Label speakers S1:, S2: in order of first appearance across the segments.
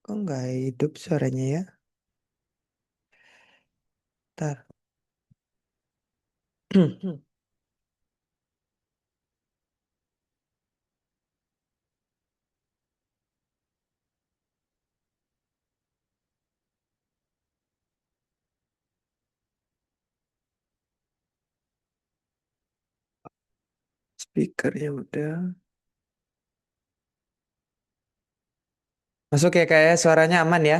S1: Kok nggak hidup suaranya ya? Ntar. Speakernya udah. Masuk ya kayak suaranya aman ya?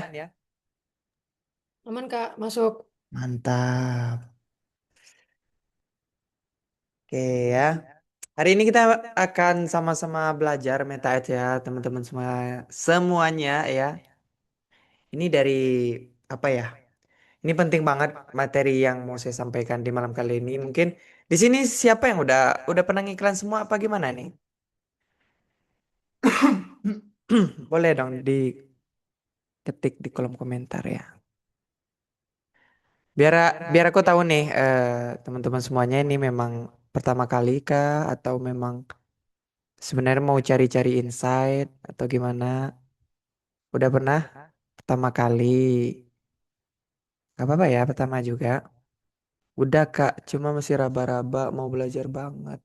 S2: Aman Kak, masuk.
S1: Mantap. Oke ya. Hari ini kita akan sama-sama belajar meta ed ya, teman-teman semua semuanya ya. Ini dari apa ya? Ini penting banget materi yang mau saya sampaikan di malam kali ini. Mungkin di sini siapa yang udah pernah ngiklan semua apa gimana nih? Boleh dong diketik di kolom komentar ya. Biar biar aku tahu nih teman-teman semuanya ini memang pertama kali kah atau memang sebenarnya mau cari-cari insight atau gimana? Udah pernah pertama kali? Gak apa-apa ya pertama juga. Udah Kak, cuma masih raba-raba mau belajar banget.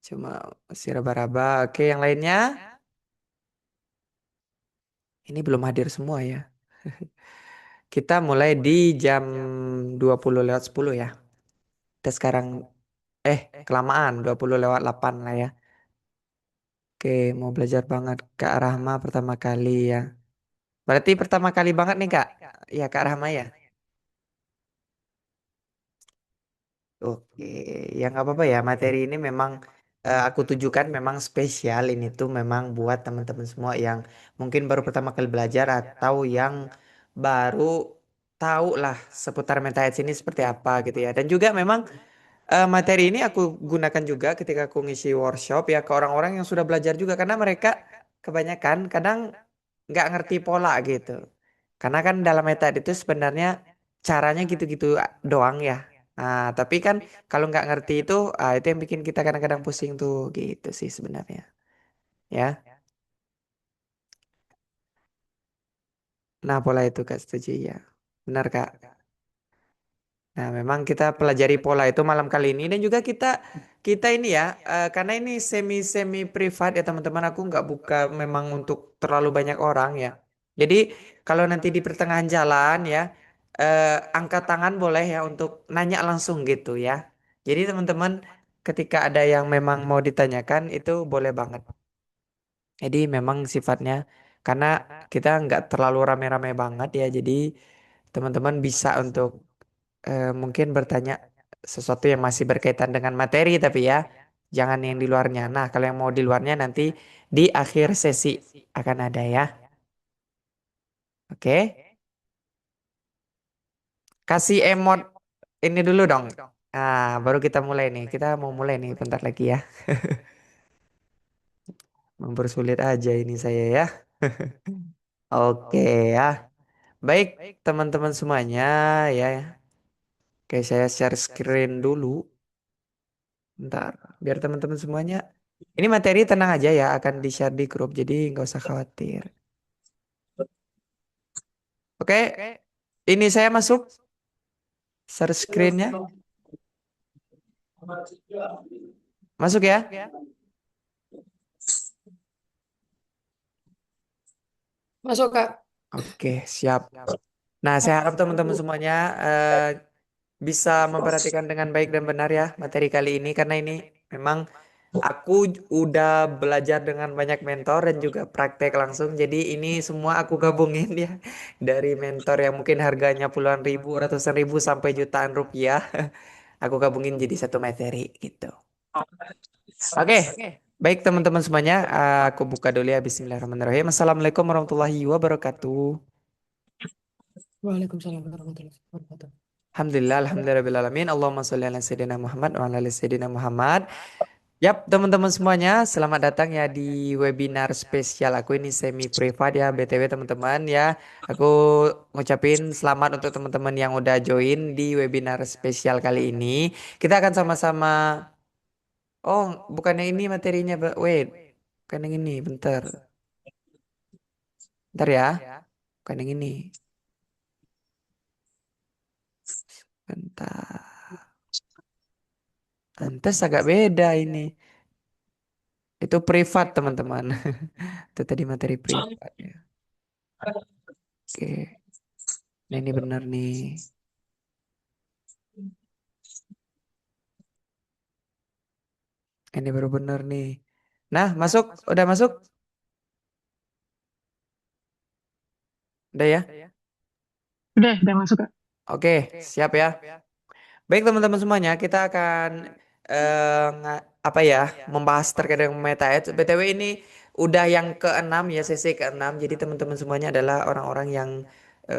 S1: Cuma masih raba-raba. Oke, yang lainnya? Ini belum hadir semua ya. Kita mulai di jam 20:10 ya. Kita sekarang kelamaan 20:08 lah ya. Oke, mau belajar banget Kak Rahma pertama kali ya. Berarti pertama kali banget nih Kak. Ya Kak Rahma ya. Oke, ya nggak apa-apa ya. Materi ini memang aku tujukan memang spesial. Ini tuh memang buat teman-teman semua yang mungkin baru pertama kali belajar atau yang baru tahu lah seputar MetaEds ini seperti apa gitu ya. Dan juga memang materi ini aku gunakan juga ketika aku ngisi workshop ya ke orang-orang yang sudah belajar juga karena mereka kebanyakan kadang nggak ngerti pola gitu. Karena kan dalam metode itu sebenarnya caranya gitu-gitu doang ya. Nah, tapi kan kalau nggak ngerti itu yang bikin kita kadang-kadang pusing tuh gitu sih sebenarnya. Ya. Nah, pola itu Kak setuju ya. Benar Kak. Nah, memang kita pelajari pola itu malam kali ini dan juga kita kita ini ya karena ini semi privat ya teman-teman aku nggak buka memang untuk terlalu banyak orang ya. Jadi kalau nanti di pertengahan jalan ya angkat tangan boleh ya untuk nanya langsung gitu ya. Jadi teman-teman ketika ada yang memang mau ditanyakan itu boleh banget. Jadi memang sifatnya karena kita nggak terlalu rame-rame banget ya. Jadi teman-teman bisa untuk mungkin bertanya sesuatu yang masih berkaitan dengan materi tapi ya jangan yang di luarnya. Nah, kalau yang mau di luarnya nanti di akhir sesi akan ada ya. Oke. Kasih emot ini dulu dong. Nah, baru kita mulai nih. Kita mau mulai nih bentar lagi ya. Mempersulit aja ini saya ya. Oke ya. Baik, teman-teman semuanya ya. Oke, saya share screen dulu. Bentar, biar teman-teman semuanya. Ini materi tenang aja ya, akan di-share di grup, jadi nggak usah khawatir. Oke, ini saya masuk share screen-nya. Masuk ya?
S2: Masuk Kak.
S1: Oke, siap. Nah, saya harap teman-teman semuanya bisa memperhatikan dengan baik dan benar ya materi kali ini, karena ini memang aku udah belajar dengan banyak mentor dan juga praktek langsung. Jadi ini semua aku gabungin ya. Dari mentor yang mungkin harganya puluhan ribu, ratusan ribu sampai jutaan rupiah. Aku gabungin jadi satu materi gitu. Oke, baik teman-teman semuanya. Aku buka dulu ya. Bismillahirrahmanirrahim. Assalamualaikum warahmatullahi wabarakatuh.
S2: Waalaikumsalam warahmatullahi wabarakatuh.
S1: Alhamdulillah, alhamdulillahirrahmanirrahim. Allahumma sholli ala sayyidina Muhammad wa ala ali sayyidina Muhammad. Yap, teman-teman semuanya, selamat datang ya di webinar spesial aku ini semi privat ya, BTW teman-teman ya. Aku ngucapin selamat untuk teman-teman yang udah join di webinar spesial kali ini. Kita akan sama-sama. Oh, bukannya ini materinya, Wait. Bukan yang ini, bentar. Ntar ya, bukan yang ini. Bentar. Pantes agak beda ini. Itu privat teman-teman. Itu tadi materi privat ya. Oke. Nah ini benar nih. Ini baru benar nih. Nah, masuk. Udah masuk? Udah ya?
S2: Udah masuk Kak.
S1: Oke, siap ya. Baik teman-teman semuanya, kita akan apa ya, membahas terkait dengan meta ads. BTW ini udah yang keenam ya, sesi keenam. Jadi teman-teman semuanya adalah orang-orang yang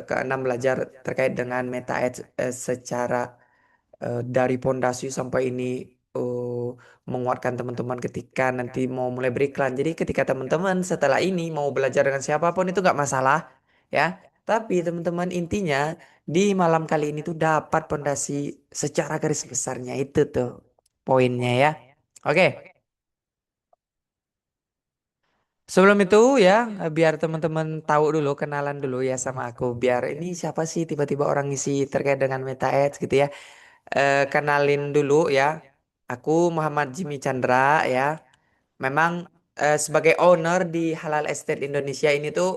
S1: keenam belajar terkait dengan meta ads secara dari pondasi sampai ini eh, menguatkan teman-teman ketika nanti mau mulai beriklan. Jadi ketika teman-teman setelah ini mau belajar dengan siapapun itu nggak masalah ya. Tapi teman-teman intinya di malam kali ini tuh dapat pondasi secara garis besarnya itu tuh poinnya ya. Oke, sebelum itu ya biar teman-teman tahu dulu kenalan dulu ya sama aku. Biar ini siapa sih tiba-tiba orang ngisi terkait dengan Meta Ads gitu ya. Kenalin dulu ya. Aku Muhammad Jimmy Chandra ya. Memang sebagai owner di Halal Estate Indonesia ini tuh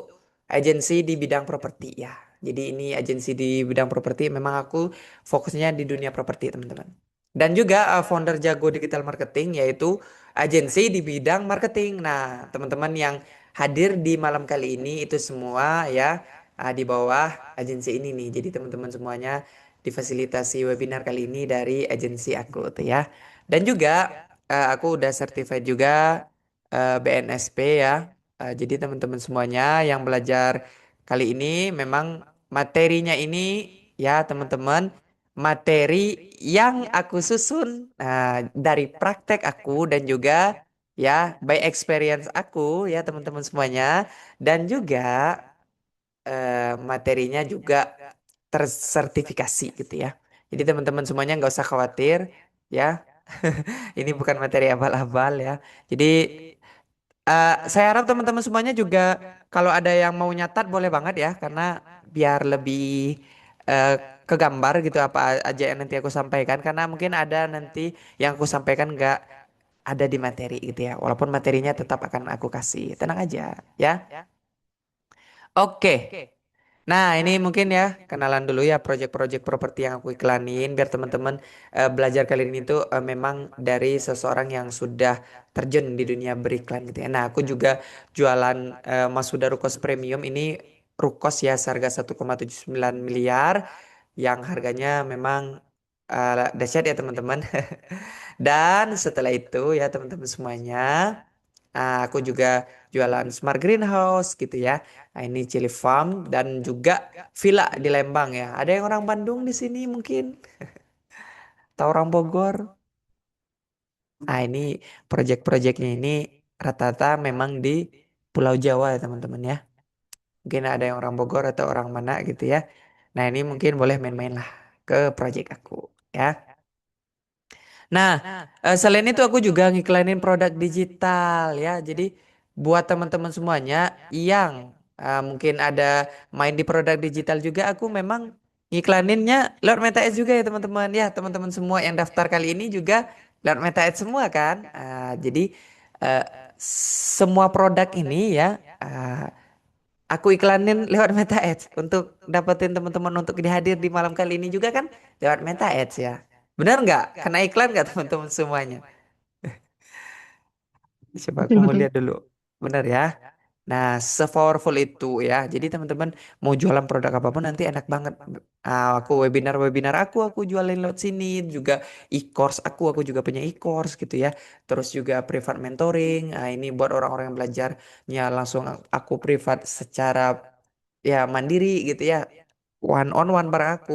S1: agensi di bidang properti ya. Jadi ini agensi di bidang properti. Memang aku fokusnya di dunia properti teman-teman. Dan juga founder Jago Digital Marketing yaitu agensi di bidang marketing. Nah, teman-teman yang hadir di malam kali ini itu semua ya di bawah agensi ini nih. Jadi teman-teman semuanya difasilitasi webinar kali ini dari agensi aku tuh ya. Dan juga aku udah certified juga BNSP ya. Jadi teman-teman semuanya yang belajar kali ini memang materinya ini ya teman-teman materi yang aku susun dari praktek aku dan juga ya by experience aku ya teman-teman semuanya dan juga materinya juga tersertifikasi gitu ya. Jadi teman-teman semuanya nggak usah khawatir ya. Ini bukan materi abal-abal ya. Jadi saya harap teman-teman semuanya juga kalau ada yang mau nyatat boleh banget ya karena biar lebih eh, kegambar gitu apa aja yang nanti aku sampaikan karena mungkin ada nanti yang aku sampaikan nggak ada di materi gitu ya. Walaupun materinya tetap akan aku kasih. Tenang aja ya. Oke. Nah, ini mungkin ya kenalan dulu ya proyek-proyek properti yang aku iklanin biar teman-teman belajar kali ini tuh memang dari seseorang yang sudah terjun di dunia beriklan gitu ya. Nah, aku juga jualan Masuda Rukos Premium ini Rukos ya seharga 1,79 miliar yang harganya memang dahsyat ya teman-teman. Dan setelah itu ya teman-teman semuanya aku juga jualan smart greenhouse gitu ya. Nah, ini Chili Farm dan juga villa di Lembang ya. Ada yang orang Bandung di sini mungkin, atau orang Bogor. Nah, ini proyek-proyeknya ini rata-rata memang di Pulau Jawa ya teman-teman ya. Mungkin ada yang orang Bogor atau orang mana gitu ya. Nah, ini mungkin boleh main-main lah ke proyek aku ya. Nah, selain itu aku juga ngiklanin produk digital ya. Jadi buat teman-teman semuanya yang mungkin ada main di produk digital juga, aku memang ngiklaninnya lewat Meta Ads juga ya teman-teman. Ya, teman-teman semua yang daftar kali ini juga lewat Meta Ads semua kan. Jadi eh, semua produk ini ya aku iklanin lewat Meta Ads untuk dapetin teman-teman untuk dihadir di malam kali ini juga kan lewat Meta Ads ya. Benar nggak? Kena iklan nggak teman-teman semuanya? Coba aku
S2: Betul
S1: mau
S2: betul.
S1: lihat dulu. Benar ya? Nah, se-powerful itu ya. Jadi teman-teman mau jualan produk apapun nanti enak banget. Aku webinar-webinar aku jualin lewat sini. Juga e-course aku juga punya e-course gitu ya. Terus juga privat mentoring. Ini buat orang-orang yang belajarnya langsung aku privat secara ya mandiri gitu ya. One on one bareng aku.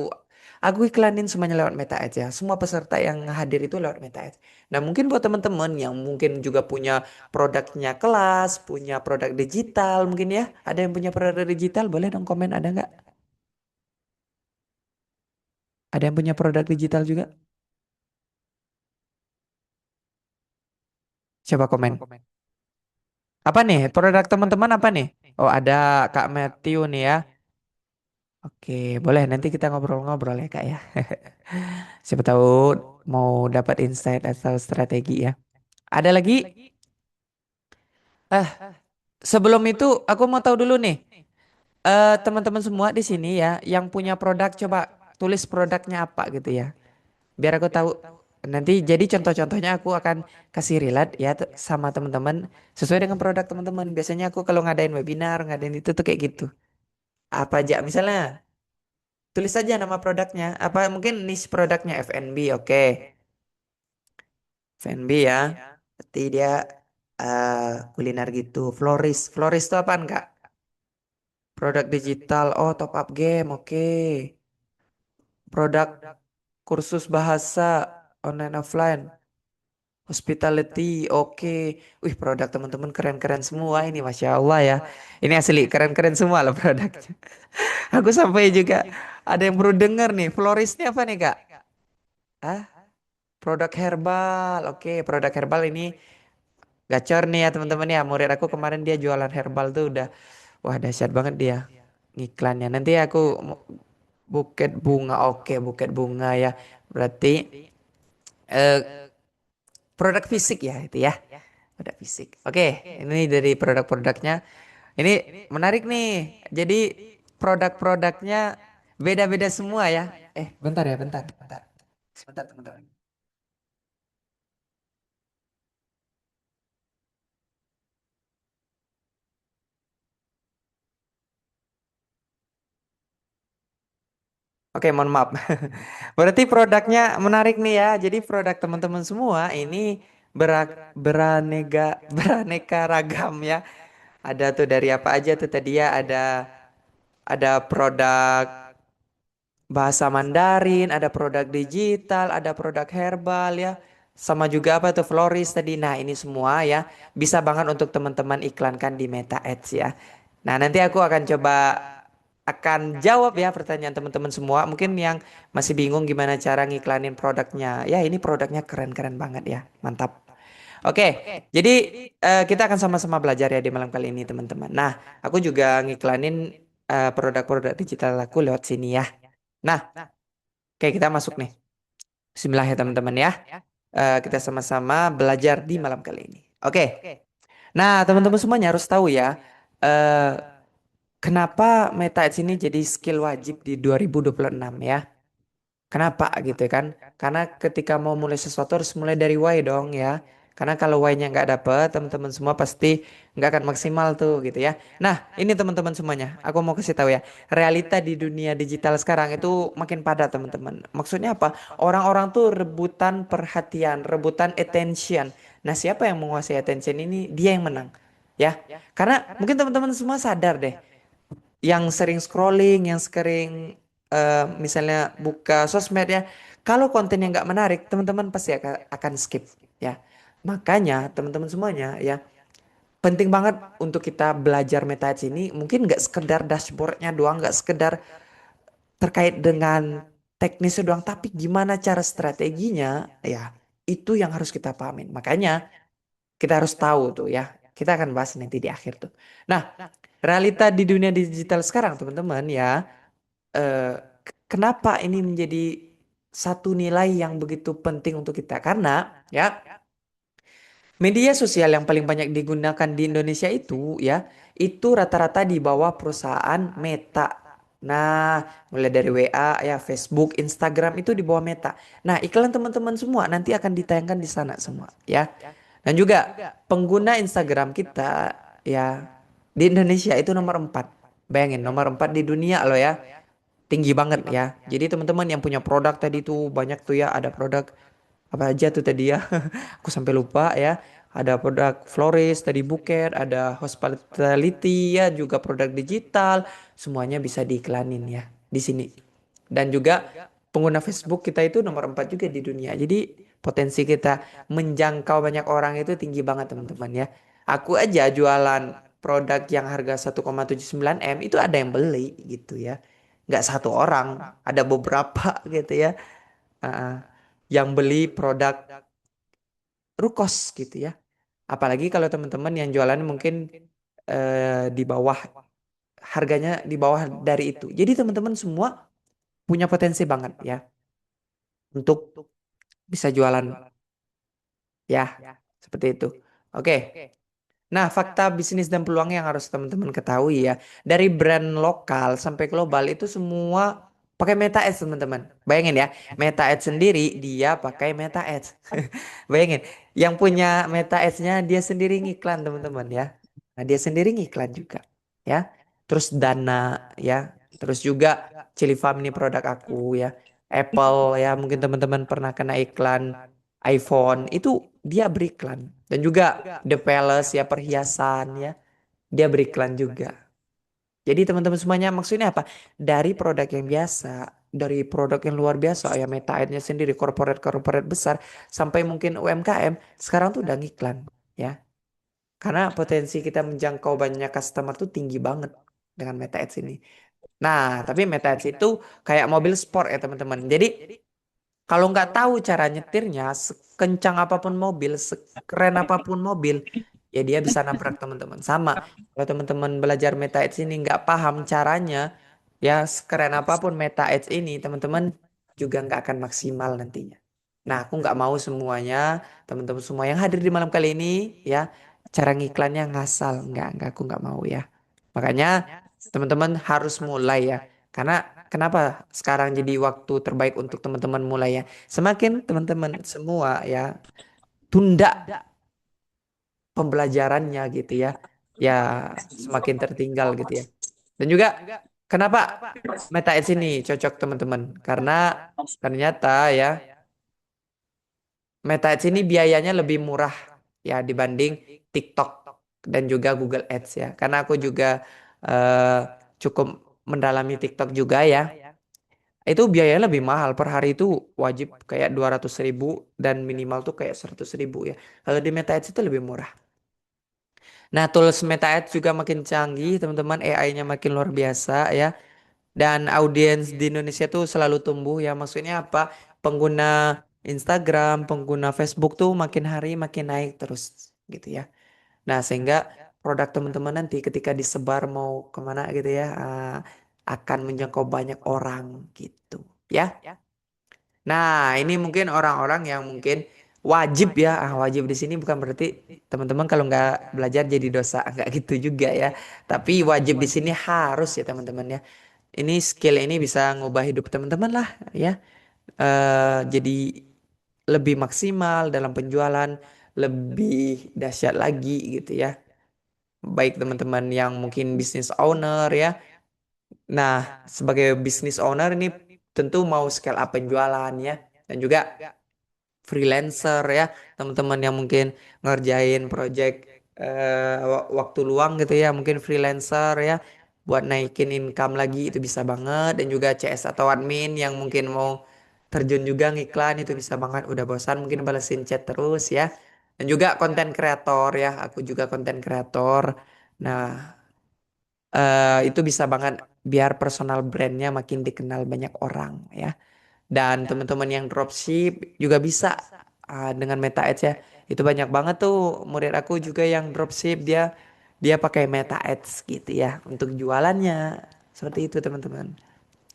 S1: Aku iklanin semuanya lewat Meta Ads ya. Semua peserta yang hadir itu lewat Meta Ads. Nah, mungkin buat teman-teman yang mungkin juga punya produknya kelas, punya produk digital mungkin ya. Ada yang punya produk digital, boleh dong komen ada nggak? Ada yang punya produk digital juga? Coba komen. Apa nih? Produk teman-teman apa nih? Oh, ada Kak Matthew nih ya. Oke, boleh nanti kita ngobrol-ngobrol ya Kak ya. Siapa tahu mau dapat insight atau strategi ya. Ada lagi? Ah, sebelum itu aku mau tahu dulu nih. Teman-teman semua di sini ya, yang punya produk coba tulis produknya apa gitu ya. Biar aku tahu. Nanti jadi contoh-contohnya aku akan kasih relate ya sama teman-teman sesuai dengan produk teman-teman. Biasanya aku kalau ngadain webinar, ngadain itu tuh kayak gitu. Apa aja misalnya tulis saja nama produknya. Apa mungkin niche produknya F&B, oke. F&B ya. Berarti dia kuliner gitu. Florist. Florist itu apaan Kak? Produk digital. Oh, top up game, oke. Produk kursus bahasa online offline. Hospitality, oke. Wih, produk teman-teman keren-keren semua ini, Masya Allah ya. Ini asli keren-keren semua loh produknya. Aku sampai juga ada yang baru dengar nih. Floristnya apa nih Kak? Ah, produk herbal. Oke, produk herbal ini gacor nih ya teman-teman ya. Murid aku kemarin dia jualan herbal tuh udah, wah dahsyat banget dia iklannya. Nanti aku buket bunga, oke buket bunga ya. Berarti eh, produk fisik ya itu ya. Produk fisik. Oke, ini dari produk-produknya. Ini menarik nih. Jadi produk-produknya beda-beda semua ya. Bentar ya, bentar, bentar. Sebentar, teman-teman. Oke, mohon maaf. Berarti produknya menarik nih ya. Jadi produk teman-teman semua ini beraneka beraneka ragam ya. Ada tuh dari apa aja tuh tadi ya. Ada produk bahasa Mandarin, ada produk digital, ada produk herbal ya. Sama juga apa tuh florist tadi. Nah, ini semua ya bisa banget untuk teman-teman iklankan di Meta Ads ya. Nah, nanti aku akan coba akan jawab ya pertanyaan teman-teman semua. Mungkin yang masih bingung gimana cara ngiklanin produknya. Ya, ini produknya keren-keren banget ya. Mantap. Oke, jadi kita akan sama-sama belajar ya di malam kali ini teman-teman. Nah, aku juga ngiklanin produk-produk digital aku lewat sini ya. Nah, oke kita masuk nih. Bismillah ya teman-teman ya. Kita sama-sama belajar di malam kali ini. Oke. Nah, teman-teman semuanya harus tahu ya. eh Kenapa Meta Ads ini jadi skill wajib di 2026 ya? Kenapa gitu kan? Karena ketika mau mulai sesuatu harus mulai dari why dong ya. Karena kalau why-nya nggak dapet, teman-teman semua pasti nggak akan maksimal tuh gitu ya. Nah, ini teman-teman semuanya, aku mau kasih tahu ya, realita di dunia digital sekarang itu makin padat teman-teman. Maksudnya apa? Orang-orang tuh rebutan perhatian, rebutan attention. Nah, siapa yang menguasai attention ini? Dia yang menang. Ya, karena mungkin teman-teman semua sadar deh, yang sering scrolling, yang sering misalnya buka sosmed ya, kalau konten yang nggak menarik, teman-teman pasti akan skip ya. Makanya teman-teman semuanya ya, penting banget untuk kita belajar meta ads ini. Mungkin nggak sekedar dashboardnya doang, nggak sekedar terkait dengan teknisnya doang, tapi gimana cara strateginya ya, itu yang harus kita pahamin. Makanya kita harus tahu tuh ya. Kita akan bahas nanti di akhir tuh. Nah, realita di dunia digital sekarang teman-teman ya, kenapa ini menjadi satu nilai yang begitu penting untuk kita? Karena ya media sosial yang paling banyak digunakan di Indonesia itu ya, itu rata-rata di bawah perusahaan Meta. Nah, mulai dari WA ya, Facebook, Instagram itu di bawah Meta. Nah, iklan teman-teman semua nanti akan ditayangkan di sana semua ya. Dan juga pengguna Instagram kita ya di Indonesia itu nomor 4. Bayangin nomor 4 di dunia loh ya. Tinggi banget ya. Jadi teman-teman yang punya produk tadi tuh banyak tuh ya. Ada produk apa aja tuh tadi ya. Aku sampai lupa ya. Ada produk florist, tadi buket, ada hospitality ya, juga produk digital, semuanya bisa diiklanin ya di sini. Dan juga pengguna Facebook kita itu nomor 4 juga di dunia. Jadi potensi kita menjangkau banyak orang itu tinggi banget teman-teman ya. Aku aja jualan produk yang harga 1,79 M itu ada yang beli gitu ya. Nggak satu orang, ada beberapa gitu ya. uh, yang beli produk Rukos gitu ya. Apalagi kalau teman-teman yang jualan mungkin di bawah harganya di bawah dari itu. Jadi teman-teman semua punya potensi banget ya untuk bisa jualan ya seperti itu. Oke. Nah, fakta bisnis dan peluang yang harus teman-teman ketahui ya, dari brand lokal sampai global itu semua pakai Meta Ads, teman-teman. Bayangin ya, Meta Ads sendiri dia pakai Meta Ads. Bayangin, yang punya Meta Ads-nya dia sendiri ngiklan, teman-teman ya. Nah, dia sendiri ngiklan juga ya. Terus Dana ya, terus juga Chili Farm ini produk aku ya. Apple ya, mungkin teman-teman pernah kena iklan iPhone itu dia beriklan. Dan juga The Palace ya perhiasan ya, dia beriklan juga. Jadi teman-teman semuanya maksudnya apa? Dari produk yang biasa, dari produk yang luar biasa, ya Meta Ads-nya sendiri, korporat-korporat besar, sampai mungkin UMKM, sekarang tuh udah ngiklan ya. Karena potensi kita menjangkau banyak customer tuh tinggi banget dengan Meta Ads ini. Nah, tapi Meta Ads itu kayak mobil sport ya teman-teman. Jadi kalau nggak tahu cara nyetirnya, sekencang apapun mobil, sekeren apapun mobil, ya dia bisa nabrak teman-teman. Sama, kalau teman-teman belajar Meta Edge ini nggak paham caranya, ya sekeren apapun Meta Edge ini, teman-teman juga nggak akan maksimal nantinya. Nah, aku nggak mau semuanya, teman-teman semua yang hadir di malam kali ini, ya cara ngiklannya ngasal, nggak, aku nggak mau ya. Makanya teman-teman harus mulai ya. Karena kenapa sekarang jadi waktu terbaik untuk teman-teman mulai ya? Semakin teman-teman semua ya tunda pembelajarannya gitu ya, ya semakin tertinggal gitu ya. Dan juga kenapa Meta Ads ini cocok teman-teman? Karena ternyata ya Meta Ads ini biayanya lebih murah ya dibanding TikTok dan juga Google Ads ya. Karena aku juga eh, cukup mendalami TikTok juga ya. Itu biayanya lebih mahal per hari itu wajib kayak 200.000 dan minimal tuh kayak 100.000 ya. Kalau di Meta Ads itu lebih murah. Nah, tools Meta Ads juga makin canggih, teman-teman. AI-nya makin luar biasa ya. Dan audiens di Indonesia tuh selalu tumbuh ya. Maksudnya apa? Pengguna Instagram, pengguna Facebook tuh makin hari makin naik terus gitu ya. Nah, sehingga produk teman-teman nanti ketika disebar mau kemana gitu ya, akan menjangkau banyak orang gitu ya. Nah, ini mungkin orang-orang yang mungkin wajib ya. Wajib di sini bukan berarti teman-teman kalau nggak belajar jadi dosa, nggak gitu juga ya. Tapi wajib di sini harus ya teman-teman ya. Ini skill ini bisa ngubah hidup teman-teman lah ya. Jadi lebih maksimal dalam penjualan, lebih dahsyat lagi gitu ya. Baik teman-teman yang mungkin business owner ya. Nah, sebagai business owner ini tentu mau scale up penjualan ya. Dan juga freelancer ya, teman-teman yang mungkin ngerjain project waktu luang gitu ya, mungkin freelancer ya, buat naikin income lagi itu bisa banget. Dan juga CS atau admin yang mungkin mau terjun juga ngiklan itu bisa banget. Udah bosan mungkin balesin chat terus ya. Dan juga konten kreator ya, aku juga konten kreator. Nah, itu bisa banget biar personal brandnya makin dikenal banyak orang ya. Dan teman-teman yang dropship juga bisa dengan Meta Ads ya. Itu banyak banget tuh murid aku juga yang dropship dia dia pakai Meta Ads gitu ya untuk jualannya. Seperti itu teman-teman.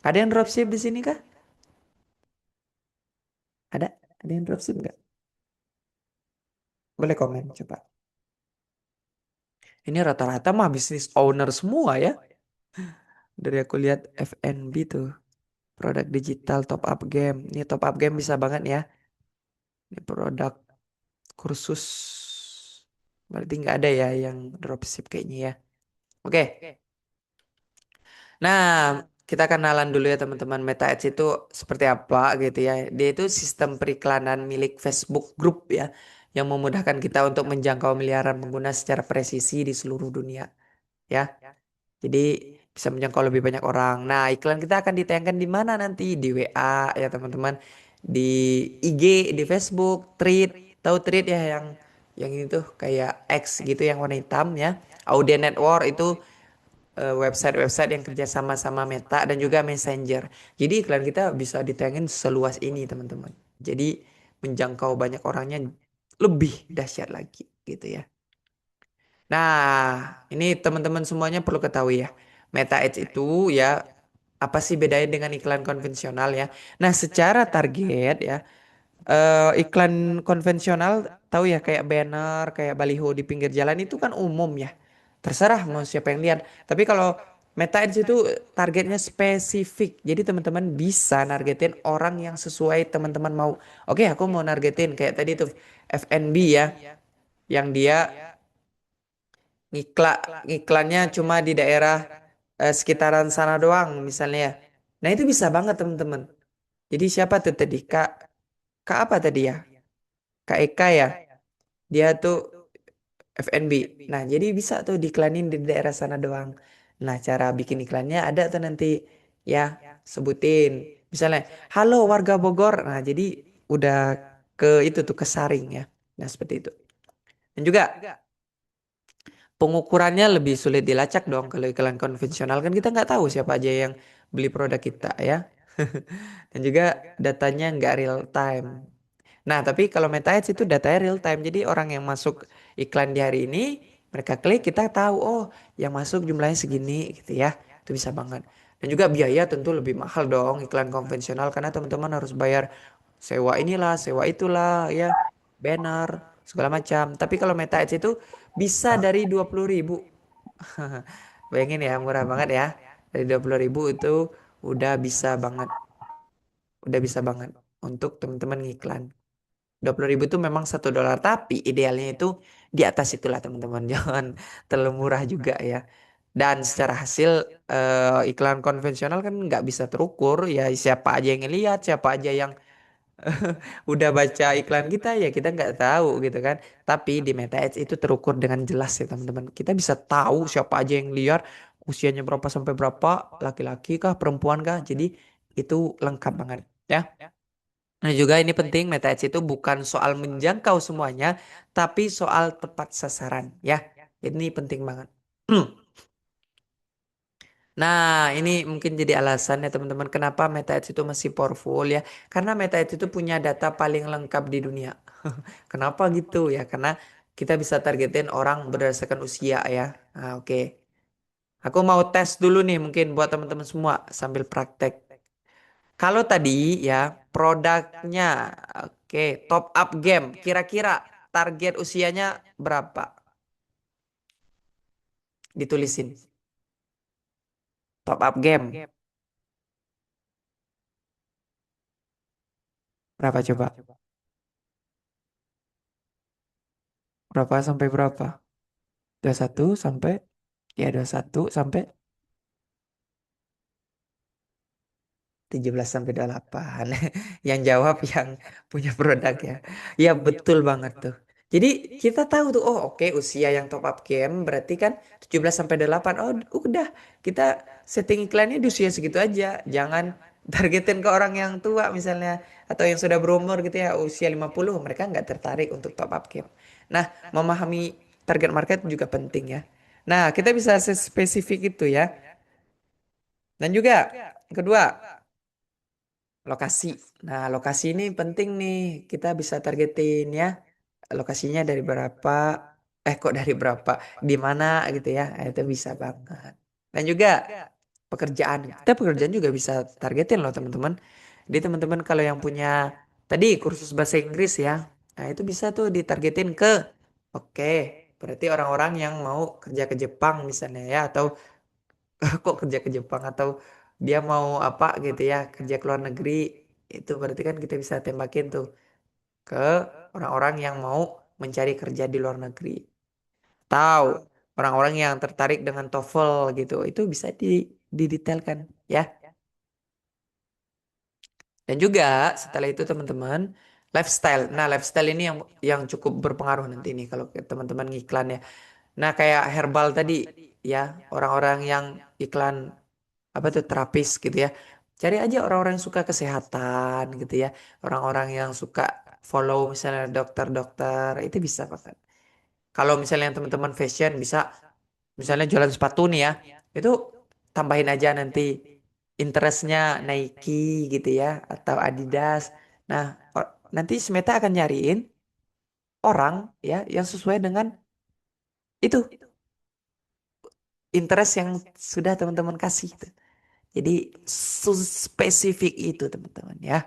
S1: Ada yang dropship di sini kah? Ada? Ada yang dropship nggak? Boleh komen coba. Ini rata-rata mah bisnis owner semua ya. Dari aku lihat F&B tuh. Produk digital top up game. Ini top up game bisa banget ya. Ini produk kursus. Berarti nggak ada ya yang dropship kayaknya ya. Oke. Nah, kita kenalan dulu ya teman-teman. Meta Ads itu seperti apa gitu ya. Dia itu sistem periklanan milik Facebook Group ya. Yang memudahkan kita untuk menjangkau miliaran pengguna secara presisi di seluruh dunia. Ya. Jadi bisa menjangkau lebih banyak orang. Nah, iklan kita akan ditayangkan di mana nanti? Di WA ya teman-teman. Di IG, di Facebook, Tweet. Tahu Tweet ya yang ini tuh kayak X gitu yang warna hitam ya. Audio Network itu website-website yang kerja sama Meta dan juga Messenger. Jadi iklan kita bisa ditayangin seluas ini teman-teman. Jadi menjangkau banyak orangnya lebih dahsyat lagi gitu ya. Nah, ini teman-teman semuanya perlu ketahui ya. Meta Ads itu ya apa sih bedanya dengan iklan konvensional ya? Nah, secara target ya, iklan konvensional tahu ya kayak banner, kayak baliho di pinggir jalan itu kan umum ya. Terserah mau siapa yang lihat. Tapi kalau Meta Ads itu targetnya spesifik. Jadi teman-teman bisa nargetin orang yang sesuai teman-teman mau. Oke, aku mau nargetin kayak tadi tuh F&B ya, yang dia ngiklannya cuma di daerah sekitaran sana doang misalnya ya. Nah, itu bisa banget teman-teman. Jadi siapa tuh tadi? Kak apa tadi ya? Kak Eka ya. Dia tuh F&B. Nah, jadi bisa tuh diiklanin di daerah sana doang. Nah, cara bikin iklannya ada tuh nanti ya, sebutin. Misalnya, halo warga Bogor. Nah, jadi udah ke itu tuh kesaring ya. Nah, seperti itu. Dan juga pengukurannya lebih sulit dilacak dong kalau iklan konvensional kan kita nggak tahu siapa aja yang beli produk kita ya. Dan juga datanya nggak real time. Nah, tapi kalau Meta Ads itu datanya real time. Jadi orang yang masuk iklan di hari ini, mereka klik, kita tahu, oh, yang masuk jumlahnya segini gitu ya. Itu bisa banget. Dan juga biaya tentu lebih mahal dong iklan konvensional karena teman-teman harus bayar sewa inilah, sewa itulah ya, banner, segala macam. Tapi kalau Meta Ads itu bisa dari 20.000. Bayangin ya, murah banget ya. Dari 20.000 itu udah bisa banget. Udah bisa banget untuk teman-teman ngiklan. 20.000 itu memang $1, tapi idealnya itu di atas itulah teman-teman. Jangan terlalu murah juga ya. Dan secara hasil iklan konvensional kan nggak bisa terukur ya, siapa aja yang ngelihat, siapa aja yang udah baca iklan kita nggak tahu gitu kan. Tapi di Meta Ads itu terukur dengan jelas ya teman-teman. Kita bisa tahu siapa aja yang lihat, usianya berapa sampai berapa, laki-laki kah, perempuan kah. Jadi itu lengkap banget ya. Nah juga ini penting, Meta Ads itu bukan soal menjangkau semuanya, tapi soal tepat sasaran ya. Ini penting banget. Nah, ini mungkin jadi alasan ya teman-teman kenapa Meta Ads itu masih powerful ya. Karena Meta Ads itu punya data paling lengkap di dunia. Kenapa gitu ya? Karena kita bisa targetin orang berdasarkan usia ya. Nah, oke. Aku mau tes dulu nih mungkin buat teman-teman semua sambil praktek. Kalau tadi ya produknya, oke, top up game, kira-kira target usianya berapa? Ditulisin. Top up game, berapa coba? Berapa sampai berapa? 21 sampai, ya 21 sampai 17 sampai 28. Yang jawab yang punya produk ya. Ya betul banget tuh. Jadi kita tahu tuh, oh oke usia yang top up game berarti kan 17 sampai 8. Oh udah, kita setting iklannya di usia segitu aja. Jangan targetin ke orang yang tua misalnya. Atau yang sudah berumur gitu ya, usia 50. Mereka nggak tertarik untuk top up game. Nah, memahami target market juga penting ya. Nah, kita bisa spesifik itu ya. Dan juga, kedua, lokasi. Nah, lokasi ini penting nih. Kita bisa targetin ya. Lokasinya dari berapa? Kok dari berapa? Di mana gitu ya? Itu bisa banget. Dan juga pekerjaan. Kita pekerjaan juga bisa targetin loh teman-teman. Jadi teman-teman kalau yang punya tadi kursus bahasa Inggris ya. Nah, itu bisa tuh ditargetin ke oke, berarti orang-orang yang mau kerja ke Jepang misalnya ya atau kok kerja ke Jepang atau dia mau apa gitu ya kerja ke luar negeri itu berarti kan kita bisa tembakin tuh ke orang-orang yang mau mencari kerja di luar negeri tahu orang-orang yang tertarik dengan TOEFL gitu itu bisa didetailkan ya. Dan juga setelah itu teman-teman lifestyle. Nah, lifestyle ini yang cukup berpengaruh nanti nih kalau teman-teman ngiklan ya. Nah, kayak herbal tadi ya, orang-orang yang iklan apa tuh terapis gitu ya. Cari aja orang-orang yang suka kesehatan gitu ya. Orang-orang yang suka follow misalnya dokter-dokter itu bisa banget. Kalau misalnya yang teman-teman fashion bisa misalnya jualan sepatu nih ya. Itu tambahin aja nanti interestnya Nike gitu ya atau Adidas. Nah, nanti Smeta akan nyariin orang ya yang sesuai dengan Itu interest yang sudah teman-teman kasih tuh. Jadi spesifik itu teman-teman ya.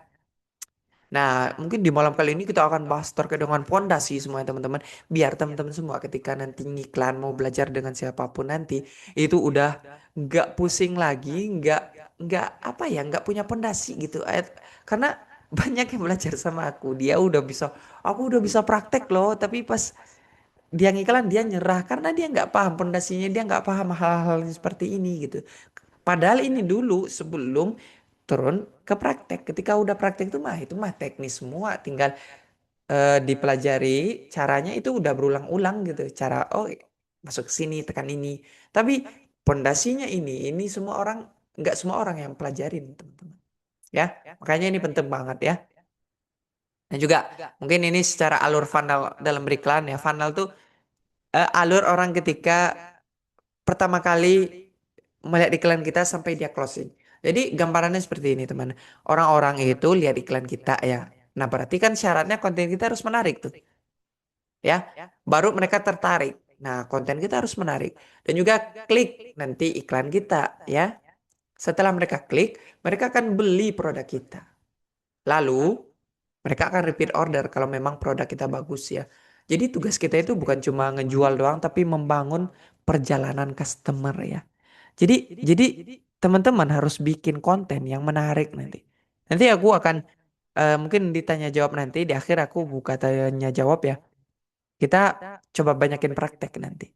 S1: Nah, mungkin di malam kali ini kita akan bahas terkait dengan fondasi semuanya teman-teman. Biar teman-teman semua ketika nanti ngiklan mau belajar dengan siapapun nanti itu udah nggak pusing lagi, nggak apa ya, nggak punya fondasi gitu. Karena banyak yang belajar sama aku, dia udah bisa, aku udah bisa praktek loh, tapi pas dia ngiklan dia nyerah karena dia nggak paham fondasinya, dia nggak paham hal-hal yang seperti ini gitu. Padahal ini dulu sebelum turun ke praktek. Ketika udah praktek itu mah teknis semua, tinggal dipelajari caranya itu udah berulang-ulang gitu. Cara oh masuk ke sini tekan ini. Tapi pondasinya ini semua orang nggak semua orang yang pelajarin teman-teman. Ya, makanya ini penting banget ya. Dan juga mungkin ini secara alur funnel dalam beriklan ya. Funnel tuh alur orang ketika pertama kali melihat iklan kita sampai dia closing. Jadi gambarannya seperti ini teman. Orang-orang itu lihat iklan kita ya. Nah berarti kan syaratnya konten kita harus menarik tuh ya. Baru mereka tertarik. Nah konten kita harus menarik. Dan juga klik nanti iklan kita ya. Setelah mereka klik, mereka akan beli produk kita. Lalu mereka akan repeat order kalau memang produk kita bagus ya. Jadi tugas kita itu bukan cuma ngejual doang tapi membangun perjalanan customer ya. Jadi teman-teman harus bikin konten yang menarik nanti. Nanti aku akan mungkin ditanya jawab nanti di akhir aku buka tanya jawab ya. Kita coba banyakin praktek nanti.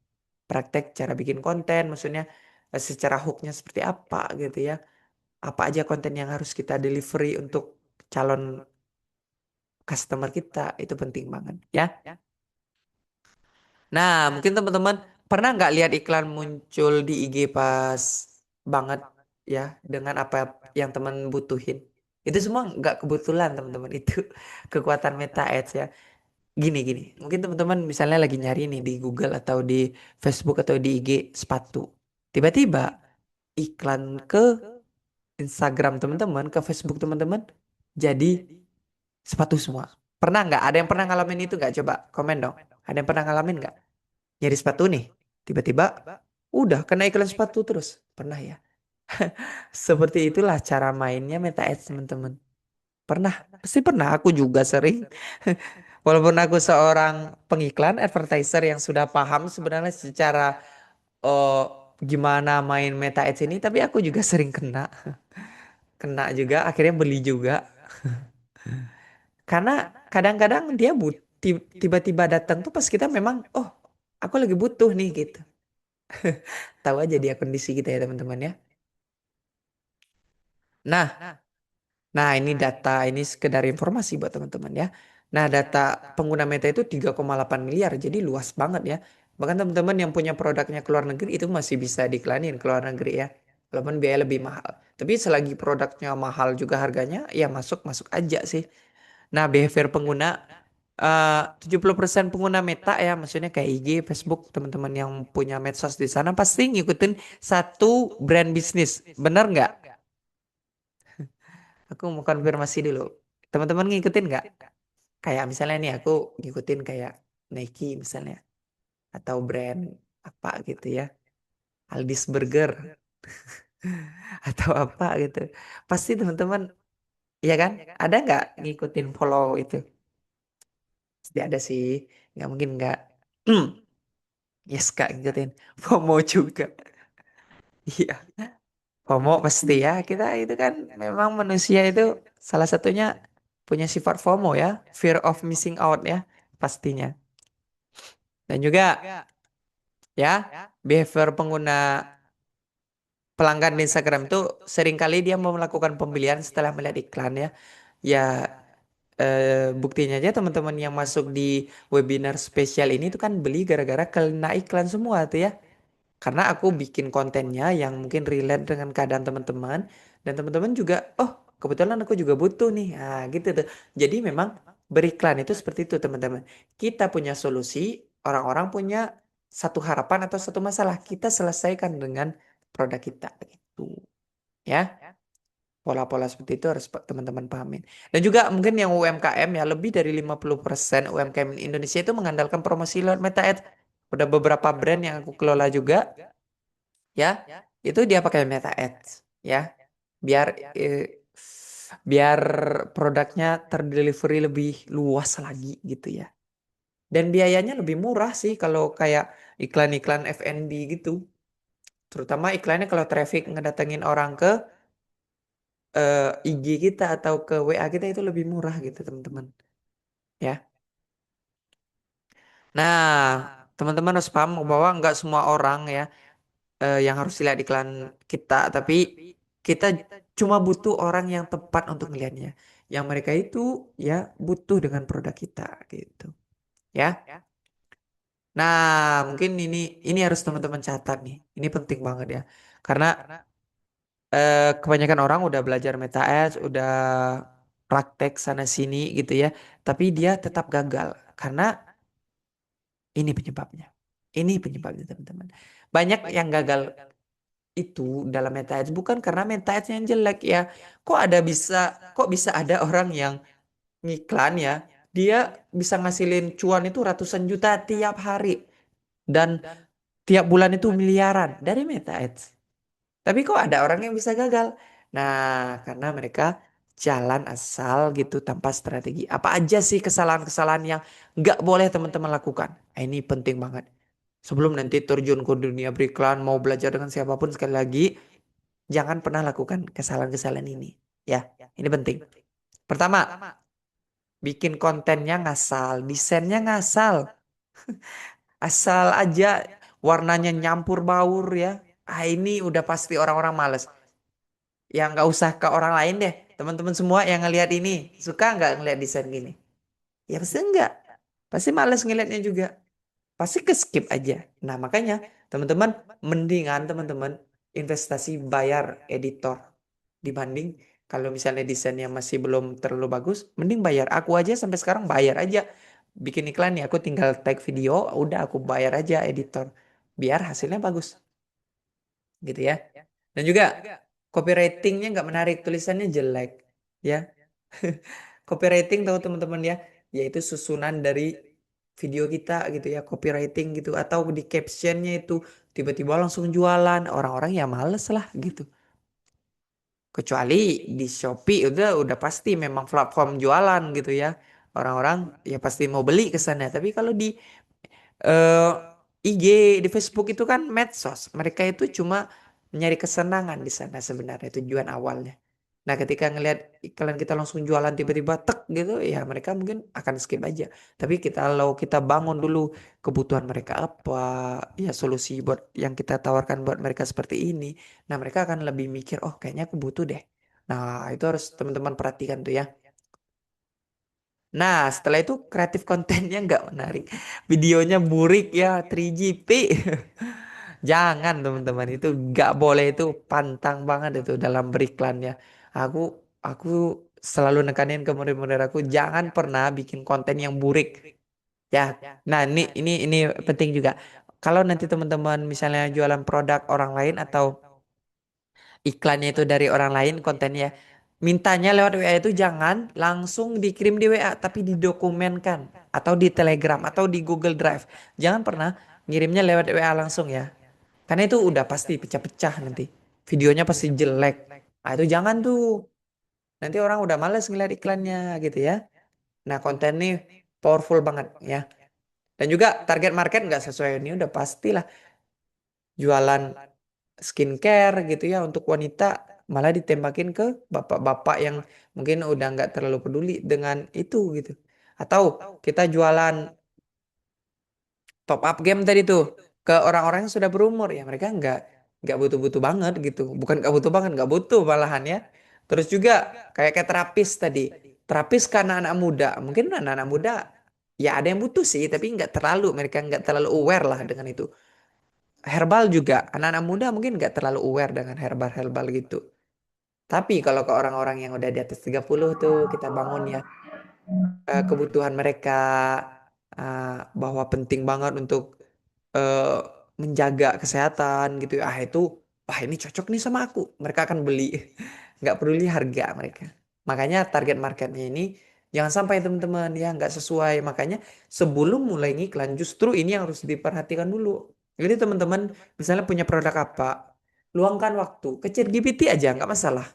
S1: Praktek cara bikin konten maksudnya secara hooknya seperti apa gitu ya. Apa aja konten yang harus kita delivery untuk calon customer kita itu penting banget ya. Nah, mungkin teman-teman pernah nggak lihat iklan muncul di IG pas banget ya dengan apa yang teman butuhin. Itu semua nggak kebetulan teman-teman. Itu kekuatan Meta Ads ya. Gini. Mungkin teman-teman misalnya lagi nyari nih di Google atau di Facebook atau di IG sepatu. Tiba-tiba iklan ke Instagram teman-teman, ke Facebook teman-teman jadi sepatu semua. Pernah nggak? Ada yang pernah ngalamin itu nggak? Coba komen dong. Ada yang pernah ngalamin nggak? Nyari sepatu nih. Tiba-tiba udah kena iklan sepatu terus. Pernah ya? Seperti itulah cara mainnya Meta Ads teman-teman. Pernah, pasti pernah. Aku juga sering. Walaupun aku seorang pengiklan, advertiser yang sudah paham sebenarnya secara oh, gimana main Meta Ads ini, tapi aku juga sering kena. Kena juga, akhirnya beli juga. Karena kadang-kadang dia tiba-tiba datang tuh pas kita memang, oh aku lagi butuh nih gitu. Tahu aja dia kondisi kita ya teman-teman ya. Nah, Nah, ini data, ini sekedar informasi buat teman-teman ya. Nah, data pengguna Meta itu 3,8 miliar, jadi luas banget ya. Bahkan teman-teman yang punya produknya ke luar negeri itu masih bisa diiklanin ke luar negeri ya. Walaupun biaya lebih mahal. Tapi selagi produknya mahal juga harganya, ya masuk-masuk aja sih. Nah, behavior pengguna, 70% pengguna Meta ya, maksudnya kayak IG, Facebook, teman-teman yang punya medsos di sana pasti ngikutin satu brand bisnis. Benar nggak? Aku mau konfirmasi dulu. Teman-teman ngikutin nggak? Kayak misalnya nih aku ngikutin kayak Nike misalnya. Atau brand apa gitu ya. Aldis Burger. Atau apa gitu. Pasti teman-teman, ya kan? Ada nggak ngikutin follow itu? Pasti ada sih. Nggak mungkin nggak. Yes kak ngikutin. FOMO juga. Iya. FOMO pasti ya. Kita itu kan memang manusia itu salah satunya punya sifat FOMO ya. Fear of missing out ya. Pastinya. Dan juga ya behavior pengguna pelanggan di Instagram itu seringkali dia mau melakukan pembelian setelah melihat iklan ya. Ya buktinya aja teman-teman yang masuk di webinar spesial ini tuh kan beli gara-gara kena iklan semua tuh ya. Karena aku bikin kontennya yang mungkin relate dengan keadaan teman-teman dan teman-teman juga oh kebetulan aku juga butuh nih. Nah, gitu tuh. Jadi memang beriklan itu seperti itu teman-teman. Kita punya solusi, orang-orang punya satu harapan atau satu masalah. Kita selesaikan dengan produk kita gitu. Ya, pola-pola seperti itu harus teman-teman pahamin. Dan juga mungkin yang UMKM ya lebih dari 50% UMKM Indonesia itu mengandalkan promosi lewat Meta Ads. Udah beberapa brand yang aku kelola juga, ya, itu dia pakai Meta Ads, ya, biar eh, biar produknya terdelivery lebih luas lagi gitu ya. Dan biayanya lebih murah sih kalau kayak iklan-iklan F&B gitu. Terutama iklannya kalau traffic ngedatengin orang ke IG kita atau ke WA kita itu lebih murah gitu teman-teman. Ya. Nah, teman-teman harus paham bahwa nggak semua orang ya yang harus lihat iklan kita, tapi kita cuma butuh orang yang tepat untuk melihatnya. Yang mereka itu ya butuh dengan produk kita gitu. Ya. Nah, mungkin ini harus teman-teman catat nih. Ini penting banget ya. Karena kebanyakan orang udah belajar Meta Ads, udah praktek sana sini gitu ya, tapi dia tetap gagal karena ini penyebabnya. Ini penyebabnya teman-teman. Banyak yang gagal itu dalam Meta Ads bukan karena Meta Ads yang jelek ya. Kok bisa ada orang yang ngiklan ya, dia bisa ngasilin cuan itu ratusan juta tiap hari dan tiap bulan itu miliaran dari Meta Ads. Tapi kok ada orang yang bisa gagal? Nah, karena mereka jalan asal gitu tanpa strategi. Apa aja sih kesalahan-kesalahan yang nggak boleh teman-teman lakukan? Ini penting banget. Sebelum nanti terjun ke dunia beriklan, mau belajar dengan siapapun sekali lagi, jangan pernah lakukan kesalahan-kesalahan ini. Ya, ini penting. Pertama, bikin kontennya ngasal, desainnya ngasal. Asal aja warnanya nyampur baur ya. Ini udah pasti orang-orang males. Ya nggak usah ke orang lain deh. Teman-teman semua yang ngelihat ini suka nggak ngelihat desain gini? Ya pasti enggak. Pasti males ngelihatnya juga. Pasti ke skip aja. Nah makanya teman-teman mendingan teman-teman investasi bayar editor dibanding kalau misalnya desainnya masih belum terlalu bagus, mending bayar. Aku aja sampai sekarang bayar aja. Bikin iklan nih, aku tinggal tag video, udah aku bayar aja editor. Biar hasilnya bagus, gitu ya. Dan juga copywritingnya nggak menarik, tulisannya jelek, ya. Copywriting tahu teman-teman ya, yaitu susunan dari video kita gitu ya, copywriting gitu. Atau di captionnya itu tiba-tiba langsung jualan, orang-orang ya males lah gitu. Kecuali di Shopee udah pasti memang platform jualan gitu ya. Orang-orang ya pasti mau beli ke sana. Tapi kalau di eh, IG, di Facebook itu kan medsos. Mereka itu cuma nyari kesenangan di sana sebenarnya tujuan awalnya. Nah, ketika ngelihat iklan kita langsung jualan tiba-tiba tek gitu, ya mereka mungkin akan skip aja. Tapi kalau kita bangun dulu kebutuhan mereka apa, ya solusi buat yang kita tawarkan buat mereka seperti ini. Nah, mereka akan lebih mikir, oh kayaknya aku butuh deh. Nah, itu harus teman-teman perhatikan tuh ya. Nah, setelah itu kreatif kontennya nggak menarik. Videonya burik ya, 3GP. Jangan teman-teman, itu nggak boleh, itu pantang banget itu dalam beriklannya. Aku aku selalu nekanin ke murid-murid aku, jangan pernah bikin konten yang burik. Ya. Nah, ini penting juga. Kalau nanti teman-teman misalnya jualan produk orang lain atau iklannya itu dari orang lain kontennya, mintanya lewat WA itu jangan langsung dikirim di WA tapi didokumenkan atau di Telegram atau di Google Drive. Jangan pernah ngirimnya lewat WA langsung ya. Karena itu udah pasti pecah-pecah nanti. Videonya pasti jelek. Nah, itu jangan tuh. Nanti orang udah males ngeliat iklannya gitu ya. Nah, konten nih powerful banget ya. Dan juga target market nggak sesuai, ini udah pastilah jualan skincare gitu ya untuk wanita, malah ditembakin ke bapak-bapak yang mungkin udah nggak terlalu peduli dengan itu gitu. Atau kita jualan top up game tadi tuh ke orang-orang yang sudah berumur, ya mereka nggak butuh-butuh banget gitu. Bukan nggak butuh banget, nggak butuh malahan ya. Terus juga kayak terapis tadi, terapis ke anak-anak muda, mungkin anak-anak muda ya ada yang butuh sih tapi nggak terlalu, mereka nggak terlalu aware lah dengan itu. Herbal juga anak-anak muda mungkin nggak terlalu aware dengan herbal-herbal gitu. Tapi kalau ke orang-orang yang udah di atas 30 tuh kita bangun ya kebutuhan mereka, eh, bahwa penting banget untuk eh, menjaga kesehatan gitu. Itu wah ini cocok nih sama aku. Mereka akan beli. Nggak peduli harga mereka. Makanya target marketnya ini Jangan sampai teman-teman ya nggak sesuai. Makanya sebelum mulai ngiklan justru ini yang harus diperhatikan dulu. Jadi teman-teman misalnya punya produk apa, luangkan waktu ke ChatGPT aja nggak masalah.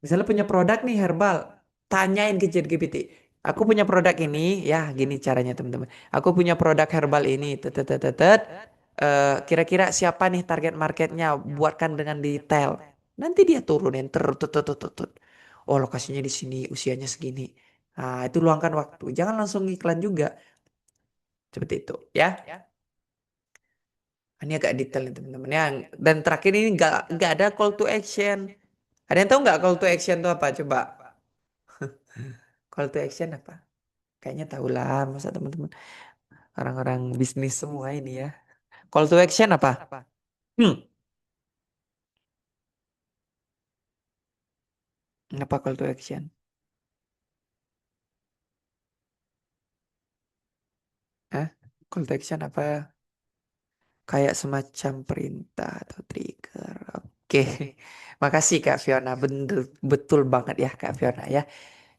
S1: Misalnya punya produk nih herbal, tanyain ke ChatGPT. Aku punya produk ini, ya gini caranya teman-teman. Aku punya produk herbal ini, tetet. Kira-kira siapa nih target marketnya? Buatkan dengan detail. Nanti dia turunin ter. Oh lokasinya di sini, usianya segini. Nah itu luangkan waktu. Jangan langsung iklan juga. Seperti itu ya. Ini agak detail nih teman-teman ya. Dan terakhir ini nggak ada call to action. Ada yang tahu nggak call to action itu apa? Coba. Call to action apa? Kayaknya tahu lah, masa teman-teman orang-orang bisnis semua ini ya. Call to action apa? Hmm, apa call to action? Hah? Call to action apa? Kayak semacam perintah atau trigger. Oke, makasih Kak Fiona. Betul, betul banget ya Kak Fiona ya.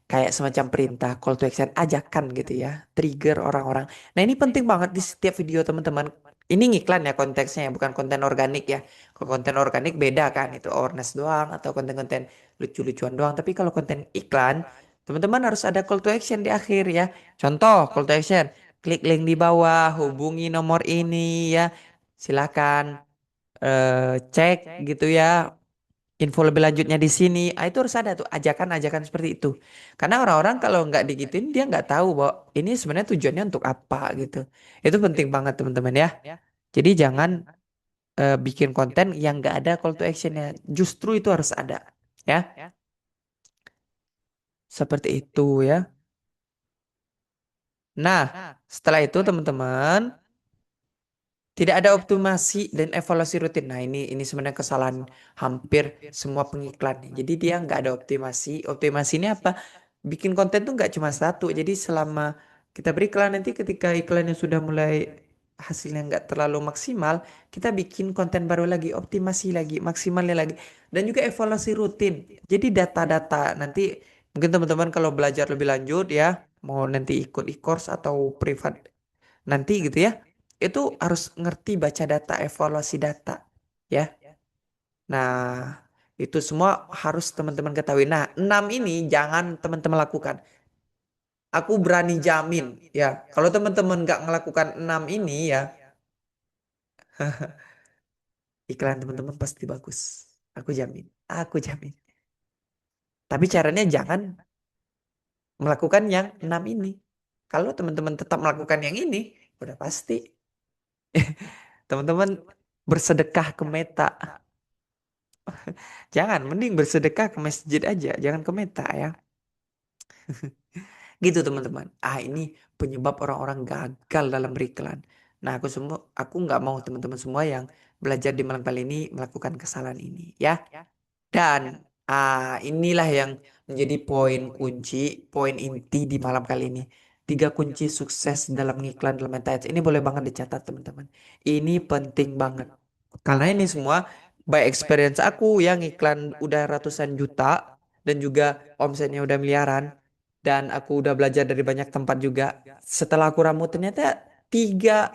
S1: Kayak semacam perintah call to action ajakan gitu ya, trigger orang-orang. Nah ini penting banget di setiap video teman-teman. Ini ngiklan ya konteksnya ya, bukan konten organik ya. Kalau konten organik beda kan, itu awareness doang atau konten-konten lucu-lucuan doang. Tapi kalau konten iklan, teman-teman harus ada call to action di akhir ya. Contoh call to action, klik link di bawah, hubungi nomor ini ya. Silakan cek gitu ya, info lebih lanjutnya di sini. Ah, itu harus ada tuh ajakan-ajakan seperti itu. Karena orang-orang kalau nggak digituin dia nggak tahu bahwa ini sebenarnya tujuannya untuk apa gitu. Itu penting banget teman-teman ya. Jadi jangan bikin konten yang nggak ada call to actionnya. Justru itu harus ada ya. Seperti itu ya. Nah, setelah itu teman-teman tidak ada optimasi dan evaluasi rutin. Nah, ini sebenarnya kesalahan hampir semua pengiklan nih. Jadi dia nggak ada optimasi. Optimasi ini apa? Bikin konten tuh nggak cuma satu. Jadi selama kita beriklan nanti ketika iklannya sudah mulai hasilnya nggak terlalu maksimal, kita bikin konten baru lagi, optimasi lagi, maksimalnya lagi, dan juga evaluasi rutin. Jadi data-data nanti mungkin teman-teman kalau belajar lebih lanjut ya, mau nanti ikut e-course atau privat nanti gitu ya, itu harus ngerti baca data, evaluasi data ya. Nah, itu semua harus teman-teman ketahui. Nah, 6 ini jangan teman-teman lakukan. Aku berani jamin ya, kalau teman-teman nggak melakukan 6 ini ya, iklan teman-teman pasti bagus. Aku jamin. Aku jamin. Tapi caranya jangan melakukan yang 6 ini. Kalau teman-teman tetap melakukan yang ini, udah pasti teman-teman bersedekah ke Meta. Jangan, mending bersedekah ke masjid aja, jangan ke Meta ya. Gitu teman-teman. Ah ini penyebab orang-orang gagal dalam beriklan. Nah aku nggak mau teman-teman semua yang belajar di malam kali ini melakukan kesalahan ini ya. Dan inilah yang menjadi poin kunci, poin inti di malam kali ini. Tiga kunci sukses dalam ngiklan dalam Meta Ads. Ini boleh banget dicatat teman-teman. Ini penting banget. Karena ini semua by experience aku yang iklan udah ratusan juta dan juga omsetnya udah miliaran dan aku udah belajar dari banyak tempat juga. Setelah aku ramu ternyata tiga